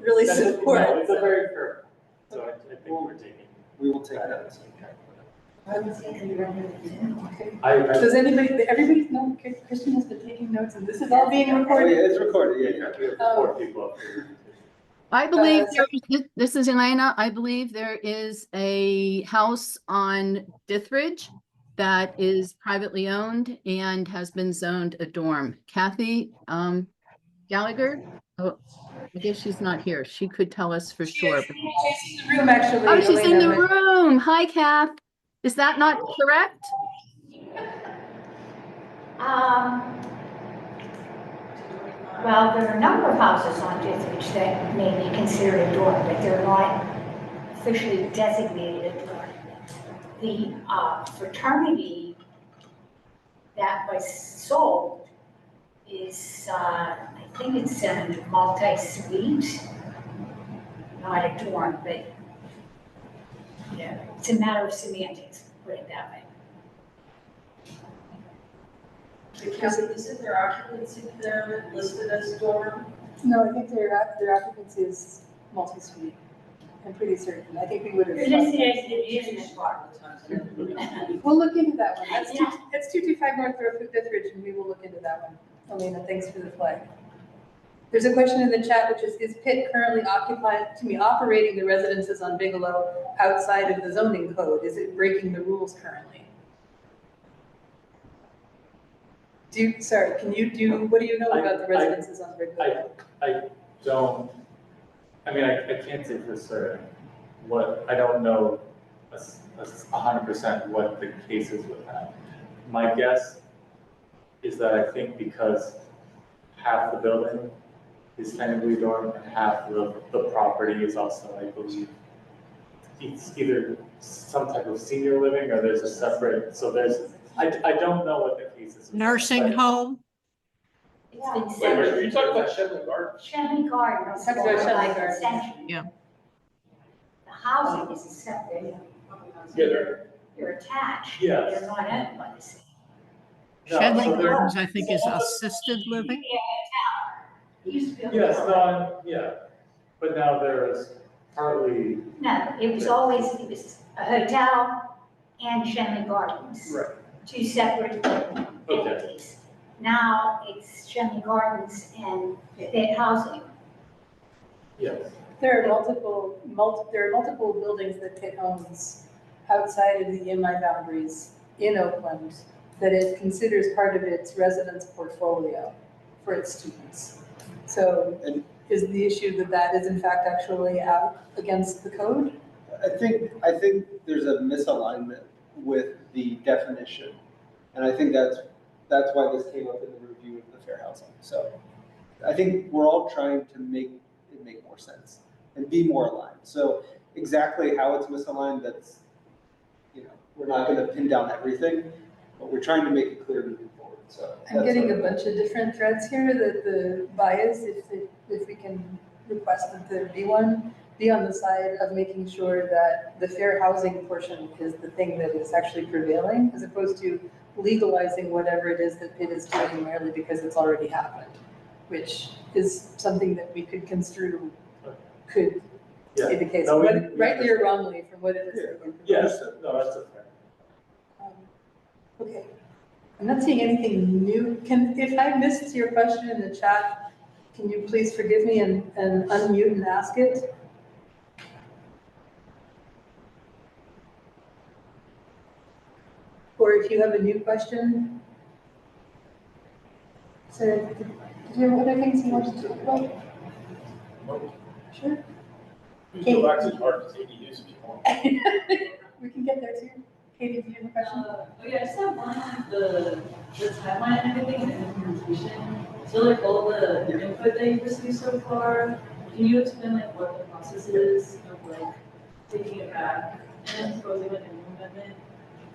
really support. No, it's a very fair. So I think we're taking. We will take that. Okay. Does everybody know, Christian has been taking notes and this is all being Oh, recorded? yeah, it's recorded, yeah. We have 4 people up here. I believe this is Elena. I believe there is a house on Dithridge that is privately owned and has been zoned a dorm. Kathy, Gallagher? Oh, I guess she's not here. She could tell us for sure. She's in the room, actually. Oh, she's in the Elena, but- room. Hi, Kath. Is that not correct? Well, there are a number of houses on Dithridge that may be considered a dorm, but they're not officially designated a dorm. The fraternity that was sold is, I think it's a multi-suite, not a dorm, but yeah, it's a matter of semantics, put it that way. Isn't their occupancy there listed as dorm? No, I think their occupancy is multi-suite. I'm pretty certain. I think we would have. It is We'll look into that one. That's 225 North Dithridge, and we will look into that one. Elena, thanks for the flag. There's a question in the chat, which is Pitt currently operating the residences on Bigelow outside of the zoning code? Is it breaking the rules currently? What do you know about the residences on Bigelow? I don't, I mean, I can't say for certain I don't know 100% what the cases would have. My guess is that I think because half the building is technically dorm and half the property is also, I believe, it's either some type of senior living or there's a separate, so there's, I don't know what the case is. Nursing home? It's been Wait, said. are you talking about Shenley Gardens? Shenley Gardens. Talk about Shenley Gardens. Yeah. The housing is separate. Yeah, They're attached. Yes. They're not owned by the city. Shenley so there- Gardens, I think, is assisted living. It used to be. Yes, no, yeah, but now there's partly, No, it was always, it was a hotel and Shenley Gardens. right, Two separate entities. Now it's Shenley Gardens and Pitt Housing. yes. There are multiple buildings that Pitt owns outside of the IMI boundaries in Oakland that it considers part of its residence portfolio for its students. So is the issue that is in fact actually out against the code? I think there's a misalignment with the definition. And I think that's why this came up in the review of the fair housing. So I think we're all trying to make it make more sense and be more aligned. So exactly how it's misaligned, that's, we're not going to pin down everything, but we're trying to make it clear moving forward. So I'm getting a bunch of different threads here that the bias, if we can request that there be one, be on the side of making sure that the fair housing portion is the thing that is actually prevailing, as opposed to legalizing whatever it is that Pitt is doing merely because it's already happened, which is something that we could construe could be the case, No, rightly or wrongly from what it is. that we're Yes, proposing. no, that's a fair. Okay, I'm not seeing anything new. If I missed your question in the chat, can you please forgive me and unmute and ask it? Or if you have a new question? So, did you have other things you wanted to talk about? Sure. You can go back to Mark's ADUs if you want. We can get there too. Katie, do you have a question? Yeah, I just have one on the timeline and everything and implementation. So like all the input that you've received so far, can you explain like what the process is of like taking it back and then proposing like a new amendment?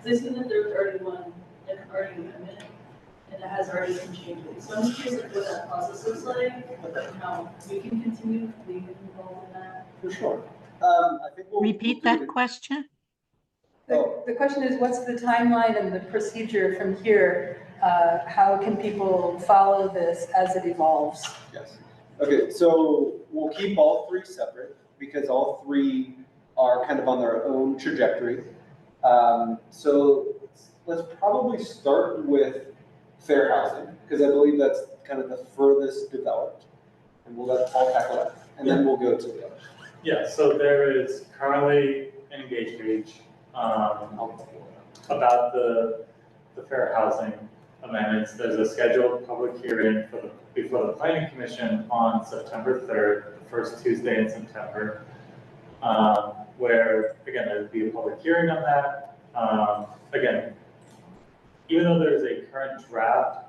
Because I see that there's already an amendment and it has already some changes. So I'm just curious like what that process looks like and how we can continue being involved in that. For sure. I think we'll Repeat that question. The question is, what's the timeline and the procedure from here? How can people follow this as it evolves? Yes. Okay, so we'll keep all three separate because all three are kind of on their own trajectory. So let's probably start with fair housing because I believe that's kind of the furthest developed. And we'll let Paul tackle that. And then we'll go to the others. Yeah, so there is currently an engaged page about the fair housing amendments, there's a scheduled public hearing before the planning commission on September 3rd, the first Tuesday in September, where, again, there would be a public hearing on that. Again, even though there's a current draft,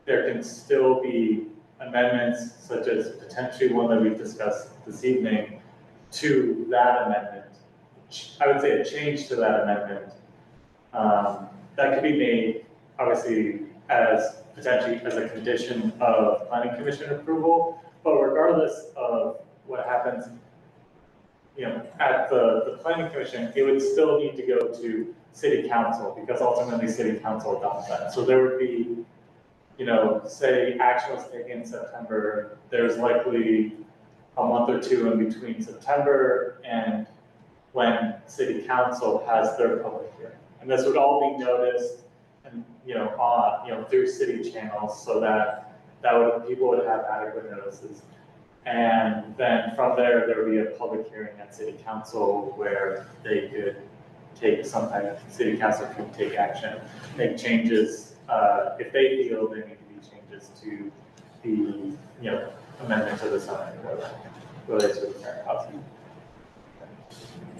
there can still be amendments, such as potentially one that we've discussed this evening, to that amendment. I would say a change to that amendment that could be made, obviously, as potentially as a condition of planning commission approval. But regardless of what happens, at the planning commission, it would still need to go to city council, because ultimately city council adopts that. So there would be, say action was taken in September, there's likely a month or two in between September and when city council has their public hearing. And this would all be noticed and, through city channels, so that people would have adequate notices. And then from there would be a public hearing at city council where they could take some type of, city council could take action, make changes, if they feel there need to be changes to the, amendment to the zoning code related to the fair housing.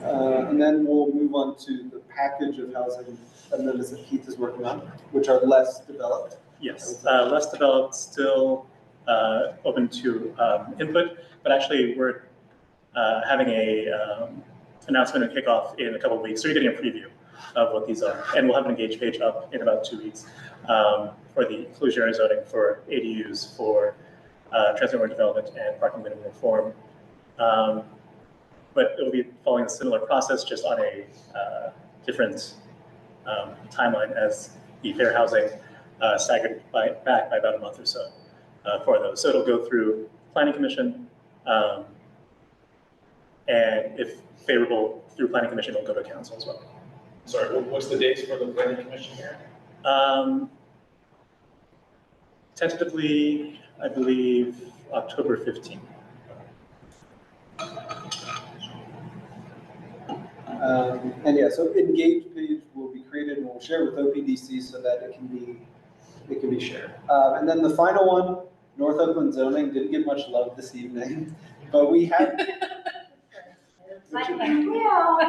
And then we'll move on to the package of housing amendments that Keith is working on, which are less developed. Yes, less developed, still open to input, but actually we're having a announcement and kickoff in a couple of weeks. So you're getting a preview of what these are. And we'll have an engage page up in about 2 weeks for the inclusionary zoning for ADUs, for transit-oriented development and parking minimum reform. But it will be following a similar process, just on a different timeline as the fair housing, staggered back by about a month or so for those. So it'll go through planning commission, and if favorable through planning commission, it'll go to council as well. Sorry, what's the dates for the planning commission here? Tentatively, I believe October 15th. And yeah, so engage page will be created and we'll share with OPDC so that it can be shared. And then the final one, North Oakland zoning, didn't get much love this evening, but we had. Like you will.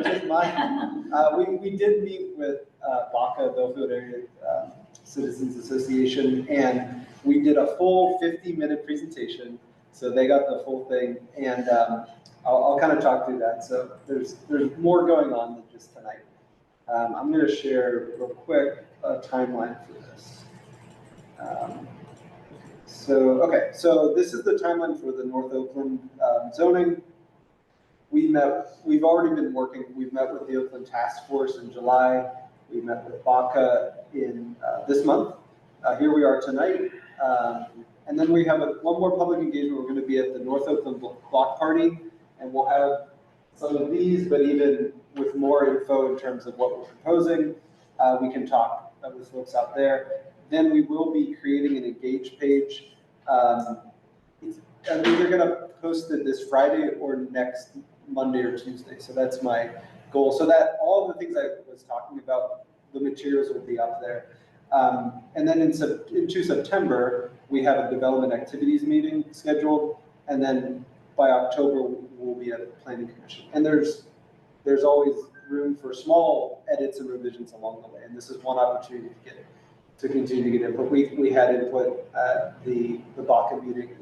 Just mine. We did meet with BACA, Belfield Area Citizens Association, and we did a full 50-minute presentation. So they got the full thing, and I'll kind of talk through that. So there's more going on than just tonight. I'm going to share real quick a timeline for this. So this is the timeline for the North Oakland zoning. We've already been working, we've met with the Oakland Task Force in July. We met with BACA in this month. Here we are tonight. And then we have one more public engagement. We're going to be at the North Oakland Block Party, and we'll have some of these, but even with more info in terms of what we're proposing, we can talk with folks out there. Then we will be creating an engage page. I'm either going to post it this Friday or next Monday or Tuesday. So that's my goal. So that all the things I was talking about, the materials will be up there. And then into September, we have a development activities meeting scheduled. And then by October, we'll be at the planning commission. And there's always room for small edits and revisions along the way. And this is one opportunity to continue to get input. We had input at the BACA meeting. And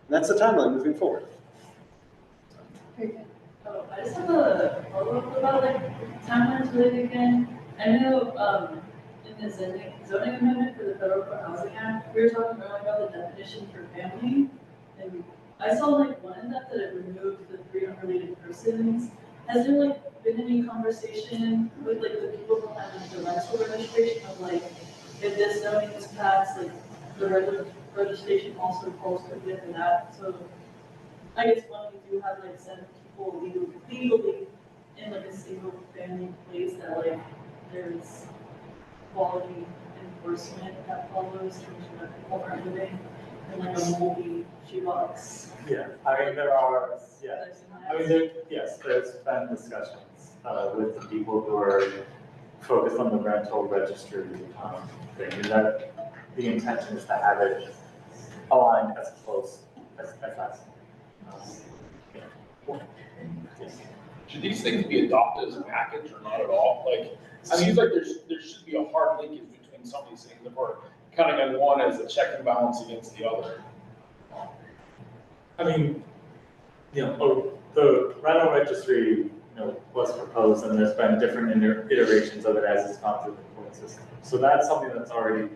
that's the timeline moving forward. Oh, I just have a follow-up about timelines related again. I know in the zoning amendment for the Federal Housing Act, we were talking earlier about the definition for family. And I saw one in that it removed the 3 unrelated persons. Has there been any conversation with the people behind the rental registration of if this zoning is passed, the registration also falls within that? So I guess when we do have 7 people legally in a single family place, that there's quality enforcement that follows in terms of people aren't living in a moldy shoebox. Yeah, I mean there are. Yeah, I mean yes, there's been discussions with the people who are focused on the rental registry thing, and that the intention is to have it aligned as close as possible. Should these things be adopted as a package or not at all? Like, it seems like there should be a hard linkage between some of these things if we're counting on one as a check and balance against the other. I mean, the rental registry, was proposed, and there's been different iterations of it as it's gone through the court system. So that's something that's already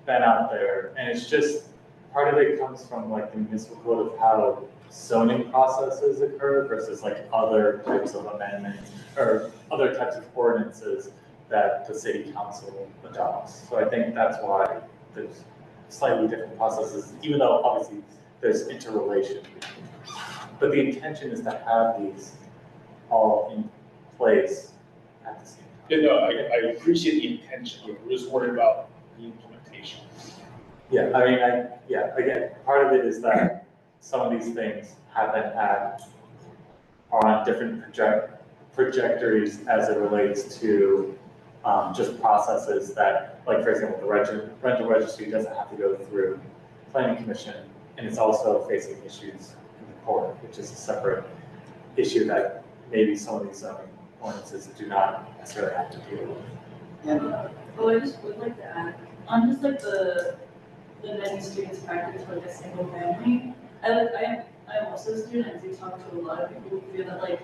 been out there, and it's just, part of it comes from like the municipal code of how zoning processes occur versus like other types of amendments or other types of ordinances that the city council adopts. So I think that's why there's slightly different processes, even though obviously there's interrelation between them. But the intention is to have these all in place at the same time. Yeah, no, I appreciate the intention, I'm just worried about the implementation. Yeah, I mean, again, part of it is that some of these things are on different trajectories as it relates to just processes that, like for example, the rental registry doesn't have to go through planning commission, and it's also facing issues in the court, which is a separate issue that maybe some of these zoning ordinances do not necessarily have to deal with. I just would like to add, on just like the many students practice for like a single family, I'm also a student, I do talk to a lot of people who feel that like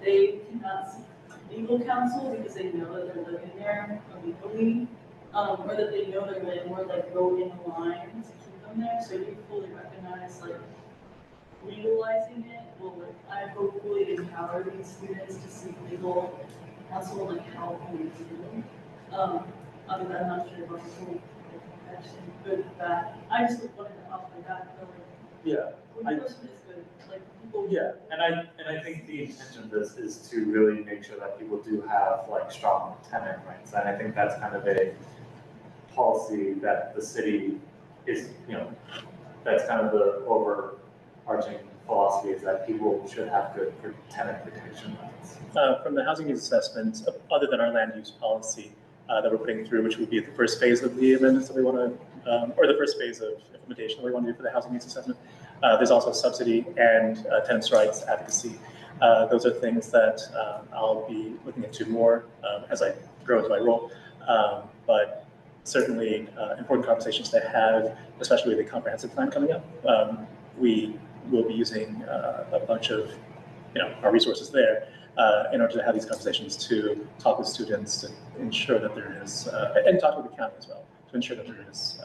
they cannot seek legal counsel because they know that they're living there illegally, or that they know their landlord like wrote in the line to keep them there, so you fully recognize like legalizing it will, like, I hopefully empower these students to seek legal counsel, like how can we do. I mean, I'm not sure about the whole actually good with that. I just wanted to help my dad feel like enforcement is good. Like people. Yeah, and I think the intention of this is to really make sure that people do have like strong tenant rights, and I think that's kind of a policy that the city is, that's kind of the overarching philosophy, is that people should have good tenant protection rights. From the housing needs assessment, other than our land use policy that we're putting through, which would be the first phase of the amendments that we want to, or the first phase of implementation that we want to do for the housing needs assessment, there's also subsidy and tenants' rights advocacy. Those are things that I'll be looking into more as I grow into my role, but certainly important conversations to have, especially with the comprehensive plan coming up. We will be using a bunch of our resources there in order to have these conversations, to talk with students, to ensure that there is, and talk with the county as well, to ensure that there is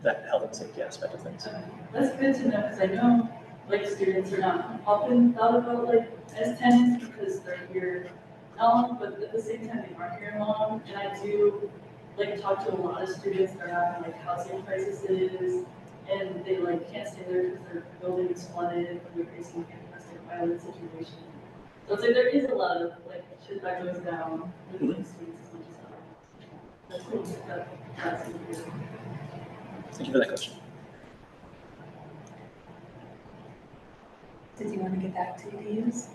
that health and safety aspect of things. That's good to know, because I know like students are not often thought about like as tenants because they're here long, but at the same time they aren't here long, and I do like talk to a lot of students that are having like housing crises, and they like can't stay there because their building is flooded, or they're facing a domestic violence situation. So it's like there is a lot of like shit that goes down with like students as much as that's cool. That's good. Thank you for that question. Did you want to get back to ADUs?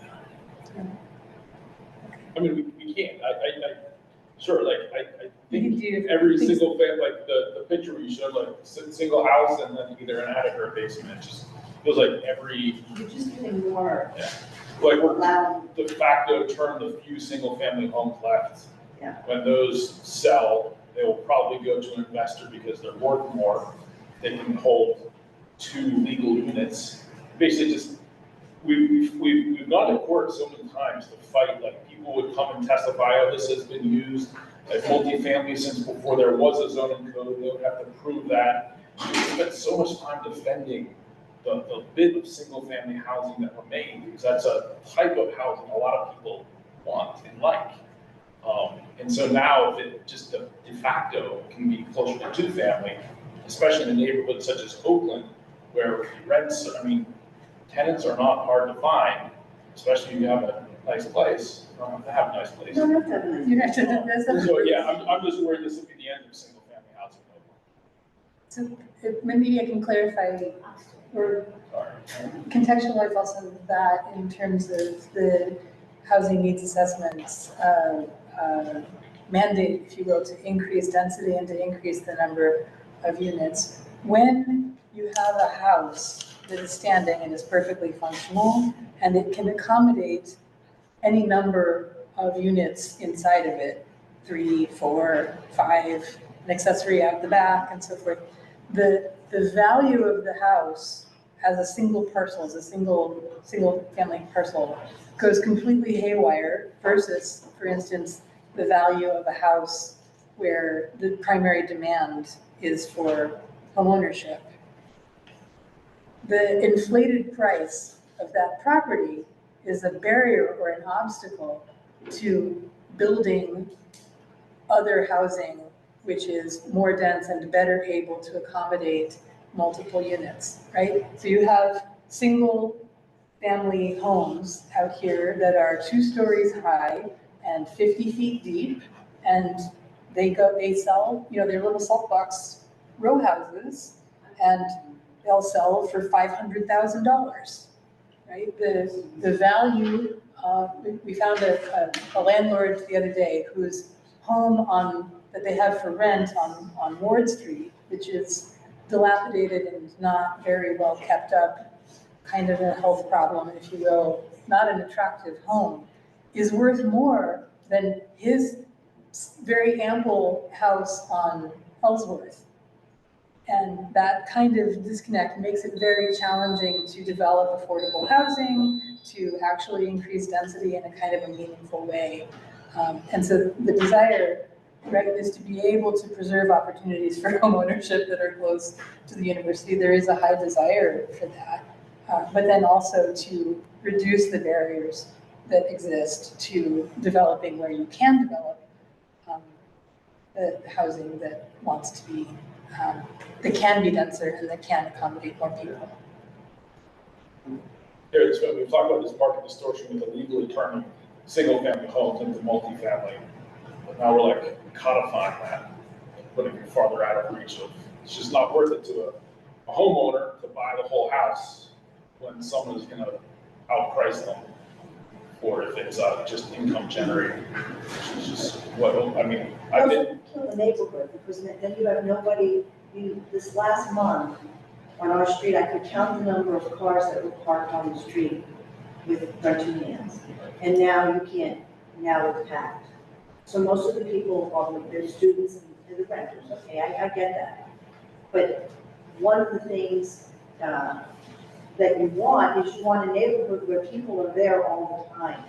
I mean, we can't, sure, like, I think do every single thing, like the picture where you showed, like, single house and then either an attic or a basement, it just feels like every. You're just getting more. Yeah. Like, we're loud. de facto term the few single family homes left. Yeah. When those sell, they will probably go to an investor because they're worth more. They can hold 2 legal units. Basically just, we've gone to court so many times to fight, like people would come and testify, oh, this has been used as multifamily since before there was a zoning code. They would have to prove that. We spent so much time defending the bit of single family housing that remained, because that's a type of housing a lot of people want and like. And so now if it just de facto can be closer to 2 family, especially in a neighborhood such as Oakland, where rents, I mean, tenants are not hard to find, especially if you have a nice place. You don't have to have a nice place. You don't have to have a nice You have to have this. So yeah, I'm just worried this will be the end of single family housing. So maybe I can clarify or contextualize also that in terms of the housing needs assessments. mandate, if you will, to increase density and to increase the number of units. When you have a house that is standing and is perfectly functional, and it can accommodate any number of units inside of it, 3, 4, 5, an accessory out the back and so forth, the value of the house as a single parcel, as a single family parcel, goes completely haywire versus, for instance, the value of a house where the primary demand is for homeownership. The inflated price of that property is a barrier or an obstacle to building other housing which is more dense and better able to accommodate multiple units, right? So you have single family homes out here that are 2 stories high and 50 feet deep, and they sell, you know, their little salt box row houses, and they'll sell for $500,000, right? The value, we found a landlord the other day whose home that they have for rent on Ward Street, which is dilapidated and not very well kept up, kind of a health problem, if you will, not an attractive home, is worth more than his very ample house on Ellsworth. And that kind of disconnect makes it very challenging to develop affordable housing, to actually increase density in a kind of a meaningful way. And so the desire, right, is to be able to preserve opportunities for homeownership that are close to the university. There is a high desire for that, but then also to reduce the barriers that exist to developing where you can develop the housing that wants to be, that can be denser and that can accommodate more people. We've talked about this market distortion with illegally turning single-family homes into multifamily. But now we're like codifying that, putting it farther out of reach of, it's just not worth it to a homeowner to buy the whole house when someone is gonna outprice them, or if it's just income generating, which is just what, I mean, I've been. Kill the neighborhood, because then you have nobody, this last month on our street, I could count the number of cars that were parked on the street with their 2 hands. And now you can't, now it's packed. So most of the people are, they're students and the renters, okay, I get that. But one of the things that you want is you want a neighborhood where people are there all the time.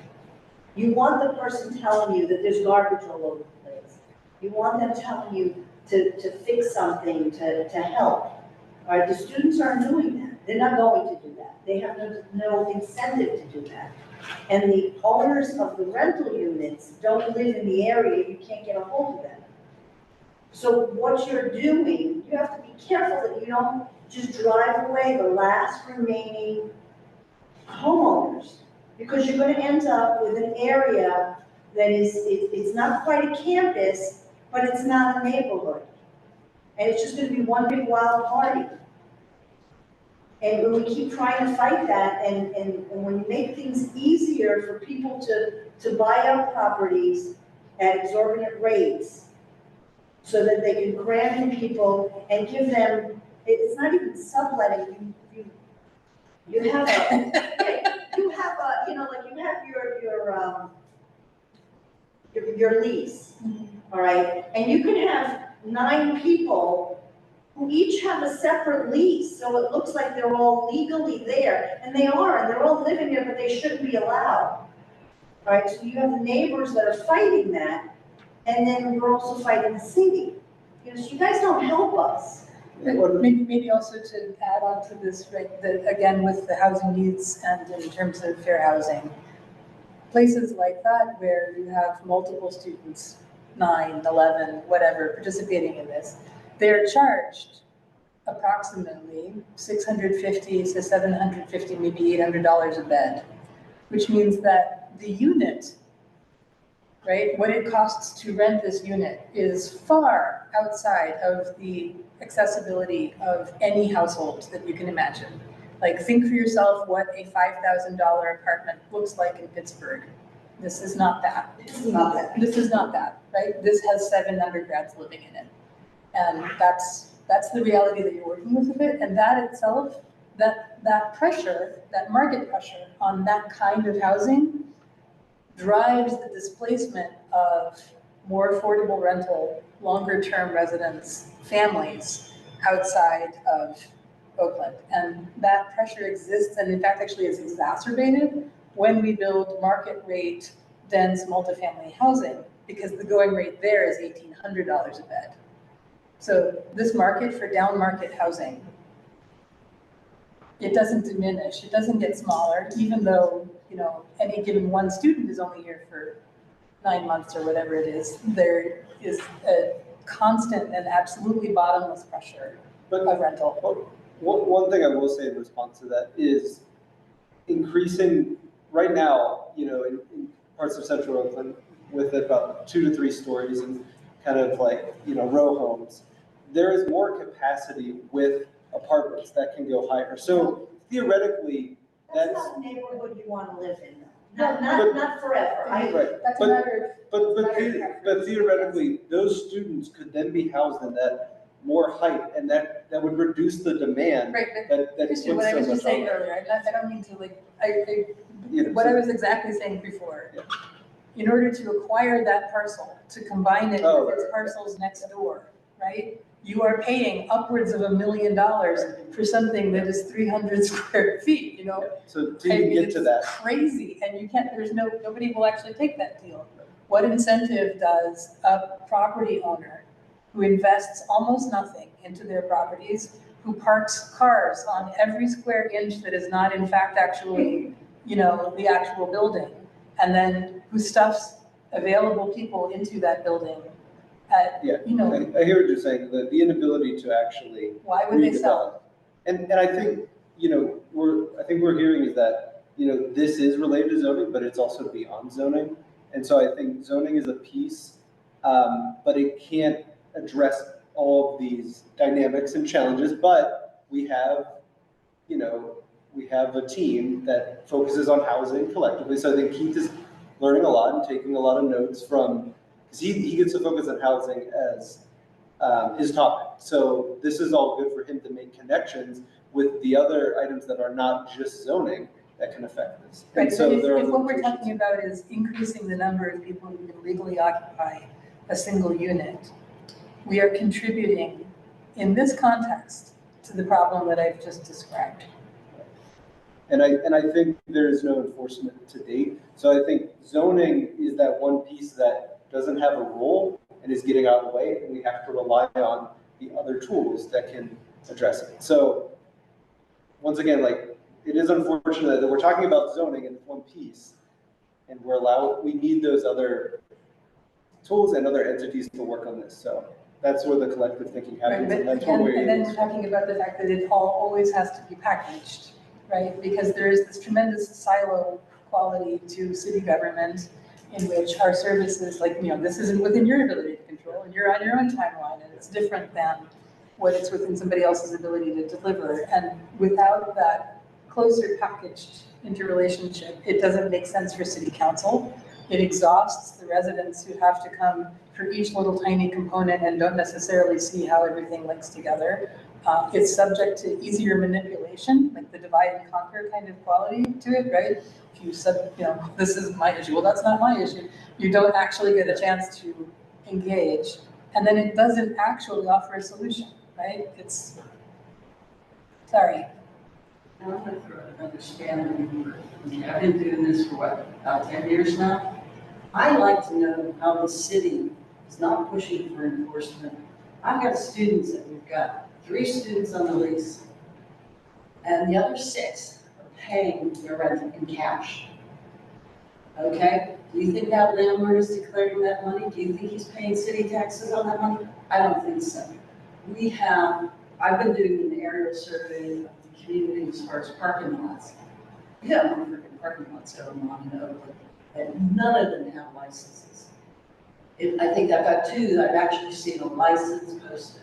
You want the person telling you that there's garbage all over the place. You want them telling you to fix something, to help. All right, the students aren't doing that. They're not going to do that. They have no incentive to do that. And the owners of the rental units don't live in the area, you can't get a hold of them. So what you're doing, you have to be careful that you don't just drive away the last remaining homeowners, because you're going to end up with an area that is, it's not quite a campus, but it's not a neighborhood. And it's just going to be one big wild party. And when we keep trying to fight that, and when you make things easier for people to buy up properties at exorbitant rates, so that they can cram in people and give them, it's not even subletting, you have a, you know, like you have your lease, all right? And you can have 9 people who each have a separate lease, so it looks like they're all legally there, and they are, and they're all living there, but they shouldn't be allowed. All right, so you have the neighbors that are fighting that, and then we're also fighting the city. Because you guys don't help us. Maybe also to add on to this, right, that again, with the housing needs and in terms of fair housing, places like that where you have multiple students, 9, 11, whatever, participating in this, they're charged approximately $650 to $750, maybe $800 a bed, which means that the unit, right, what it costs to rent this unit is far outside of the accessibility of any household that you can imagine. Like, think for yourself what a $5,000 apartment looks like in Pittsburgh, This is not that. It's not that. This is not that, right? This has 7 undergrads living in it. And that's the reality that you're working with it. And that itself, that pressure, that market pressure on that kind of housing drives the displacement of more affordable rental, longer-term residents, families outside of Oakland. And that pressure exists, and in fact, actually is exacerbated when we build market rate dense multifamily housing, because the going rate there is $1,800 a bed. So this market for down market housing, it doesn't diminish, it doesn't get smaller, even though, you know, any given one student is only here for 9 months or whatever it is. There is a constant and absolutely bottomless pressure of rental. One thing I will say in response to that is increasing, right now, you know, in parts of central Oakland with about 2 to 3 stories and kind of like, you know, row homes, there is more capacity with apartments that can go higher. So theoretically, That's not a neighborhood you want to live in, though. Not forever. Right. That's a matter But theoretically, those students could then be housed in that more height, and that would reduce the demand. Right, that Christian, what I was just saying earlier, I don't mean to like, what I was exactly saying before. Yeah. In order to acquire that parcel, to combine it with its parcels next door, right? You are paying upwards of $1 million for something that is 300 square feet, you know? So till you get to that. It's crazy, and you can't, nobody will actually take that deal. What incentive does a property owner who invests almost nothing into their properties, who parks cars on every square inch that is not in fact actually, you know, the actual building, and then who stuffs available people into that building at, you know. I hear what you're saying, the inability to actually Why would they sell? And I think, you know, we're hearing is that, you know, this is related to zoning, but it's also beyond zoning. And so I think zoning is a piece, but it can't address all of these dynamics and challenges. But we have, you know, we have a team that focuses on housing collectively. So I think Keith is learning a lot and taking a lot of notes from, because he gets to focus on housing as his topic. So this is all good for him to make connections with the other items that are not just zoning that can affect this. Right, And so if there are what we're limitations. talking about is increasing the number of people who can legally occupy a single unit, we are contributing in this context to the problem that I've just described. And I think there is no enforcement to date. So I think zoning is that one piece that doesn't have a role and is getting out of the way, and we have to rely on the other tools that can address it. So once again, like, it is unfortunate that we're talking about zoning in one piece, and we need those other tools and other entities to work on this. So that's where the collective thinking happens. Right, And but that's what again, and then we're talking about the fact that it all always has to be packaged, right? Because there is this tremendous silo quality to city government in which our services, like, you know, this isn't within your ability to control, and you're on your own timeline, and it's different than what it's within somebody else's ability to deliver. And without that closer packaged interrelationship, it doesn't make sense for city council. It exhausts the residents who have to come for each little tiny component and don't necessarily see how everything links together. It's subject to easier manipulation, like the divide and conquer kind of quality to it, right? If you said, you know, this is my issue, well, that's not my issue. You don't actually get a chance to engage. And then it doesn't actually offer a solution, right? It's, sorry. I don't know if you understand, I've been doing this for what, about 10 years now? I like to know how the city is not pushing for enforcement. I've got students that we've got 3 students on the lease, and the other 6 are paying their rent in cash. Okay? Do you think that landlord is declaring that money? Do you think he's paying city taxes on that money? I don't think so. I've been doing an aerial survey of the community as far as parking lots. We have more freaking parking lots going on in Oakland, and none of them have licenses. I think I've got 2 that I've actually seen a license posted.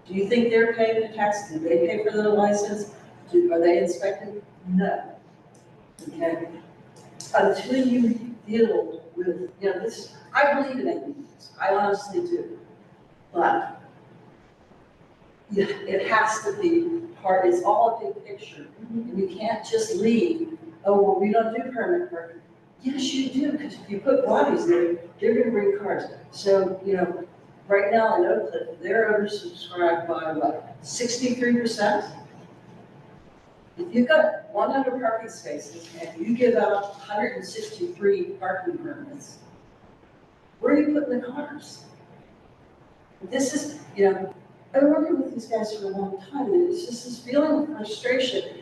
Do you think they're paying the tax? Do they pay for the license? Are they inspected? No. Okay. Until you deal with, this, I believe in ADUs, I honestly do. But it has to be part, it's all a big picture. And you can't just leave, oh, well, we don't do permanent parking. Yes, you do, because if you put bodies there, they're gonna bring cars. So, right now in Oakland, they're oversubscribed by what, 63%? If you've got 100 parking spaces and you give out 163 parking permits, where are you putting the cars? This is, I've been working with these guys for a long time, and it's just this feeling of frustration.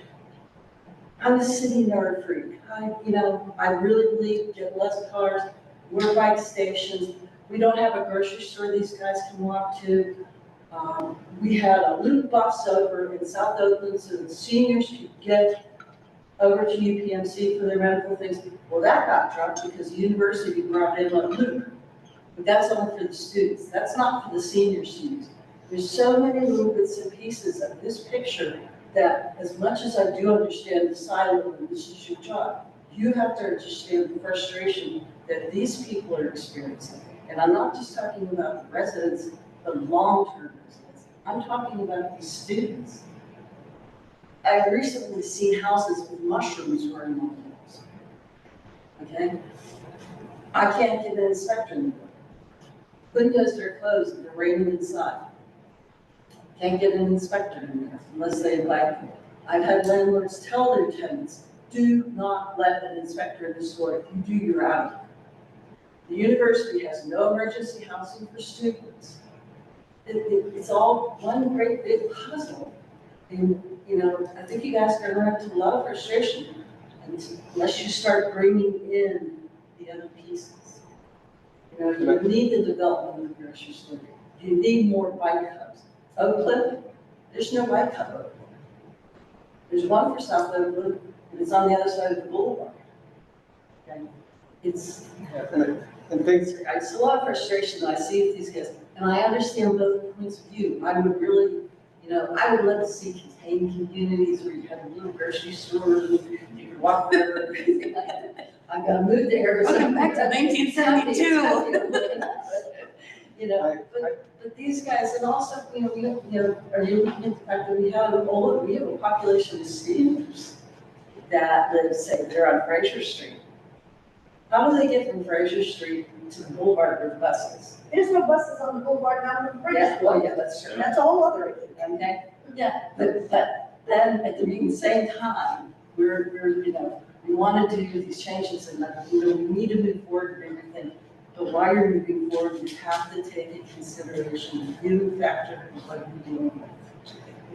I'm a city nerd freak. I really believe get less cars, more bike stations. We don't have a grocery store these guys can walk to. We had a loop bus over in South Oakland so the seniors could get over to UPMC for their medical things. Well, that got dropped because the university brought in a loop. But that's only for the students. That's not for the senior students. There's so many little bits and pieces of this picture that as much as I do understand the silo and this is your job, you have to understand the frustration that these people are experiencing. And I'm not just talking about the residents, the long-term residents. I'm talking about these students. I've recently seen houses with mushrooms growing on the walls. Okay? I can't get an inspector in there. Windows are closed and they're raining inside. Can't get an inspector in there unless they invite me. I've had landlords tell their tenants, do not let an inspector in the store. If you do, you're out. The university has no emergency housing for students. It's all one great big puzzle. And, I think you guys are going to run into a lot of frustration unless you start bringing in the other pieces. You need the development of the grocery store. You need more bike hubs. Oakland, there's no bike hub over there. There's one for South Oakland, and it's on the other side of the boulevard. Okay? It's a lot of frustration that I see with these guys, and I understand both points of view. I would really, I would love to see contained communities where you have a little grocery store, you can walk there. I'm gonna move to Arizona. Welcome back to 1972. But these guys, and also, are you looking at the fact that we have a population of seniors that live, say, they're on Fraser Street. How do they get from Fraser Street to the boulevard with buses? There's no buses on the boulevard now. Yeah, that's true. That's a whole other issue. Okay? Yeah. But then at the same time, we want to do these changes and we need to move forward and everything. But while you're moving forward, you have to take into consideration the human factor of what you're dealing with.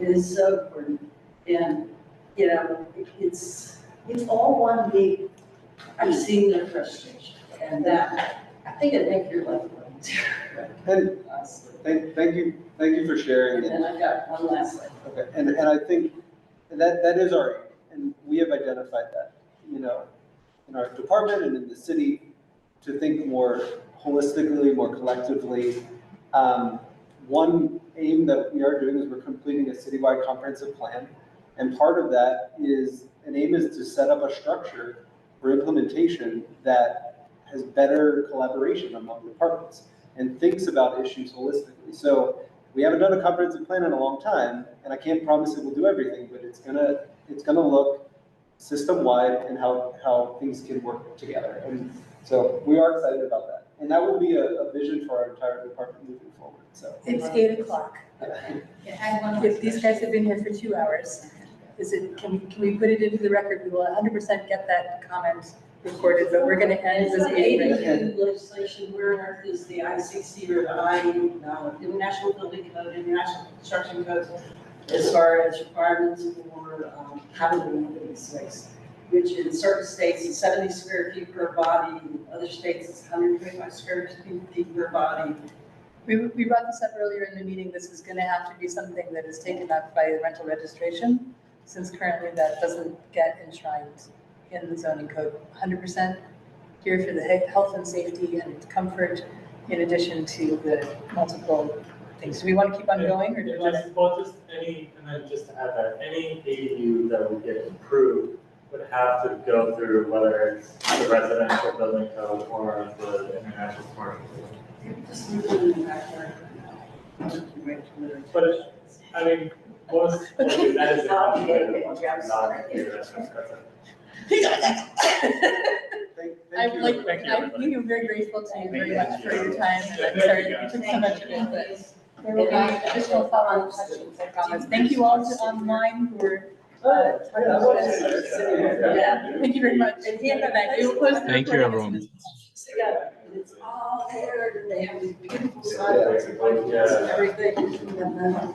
It is so important. And, it's all one big, I've seen their frustration. And that, I think it makes your life And thank you for sharing. And then I've got one last thing. Okay, and I think that is our aim, and we have identified that, in our department and in the city, to think more holistically, more collectively. One aim that we are doing is we're completing a citywide comprehensive plan, and part of that is, an aim is to set up a structure for implementation that has better collaboration among departments and thinks about issues holistically. So we haven't done a comprehensive plan in a long time, and I can't promise it will do everything, but it's gonna look system-wide and how things can work together. And so we are excited about that. And that will be a vision for our entire department moving forward, so. It's 8 o'clock. Yeah, If these guys have been here for 2 hours, can we put it into the record? We will 100% get that comment recorded, but we're gonna end this meeting. ADU legislation, where is the ICC or the International Building Code, International Construction Codes, as far as requirements for habitable living space, which in certain states is 70 square feet per body, in other states it's 125 square feet per body. We brought this up earlier in the meeting. This is gonna have to be something that is taken up by the rental registration, since currently that doesn't get enshrined in the zoning code. 100% here for the health and safety and comfort, in addition to the multiple things. Do we want to keep on going, or do you want to? And then just to add that, any ADU that would get approved would have to go through whether it's the residential building code or the international commercial code. Just moving in the backyard. But I mean, most, that is a I'm like, I'm very grateful to you very much for your time, and I'm sorry that you took so much of it, but there will be additional follow-up questions, I promise. Thank you all online who were, talking about this. Yeah, thank you very much. And we will close the Thank you, recording as everyone. soon as Yeah, it's all there, and they have these beautiful sidewalks and everything.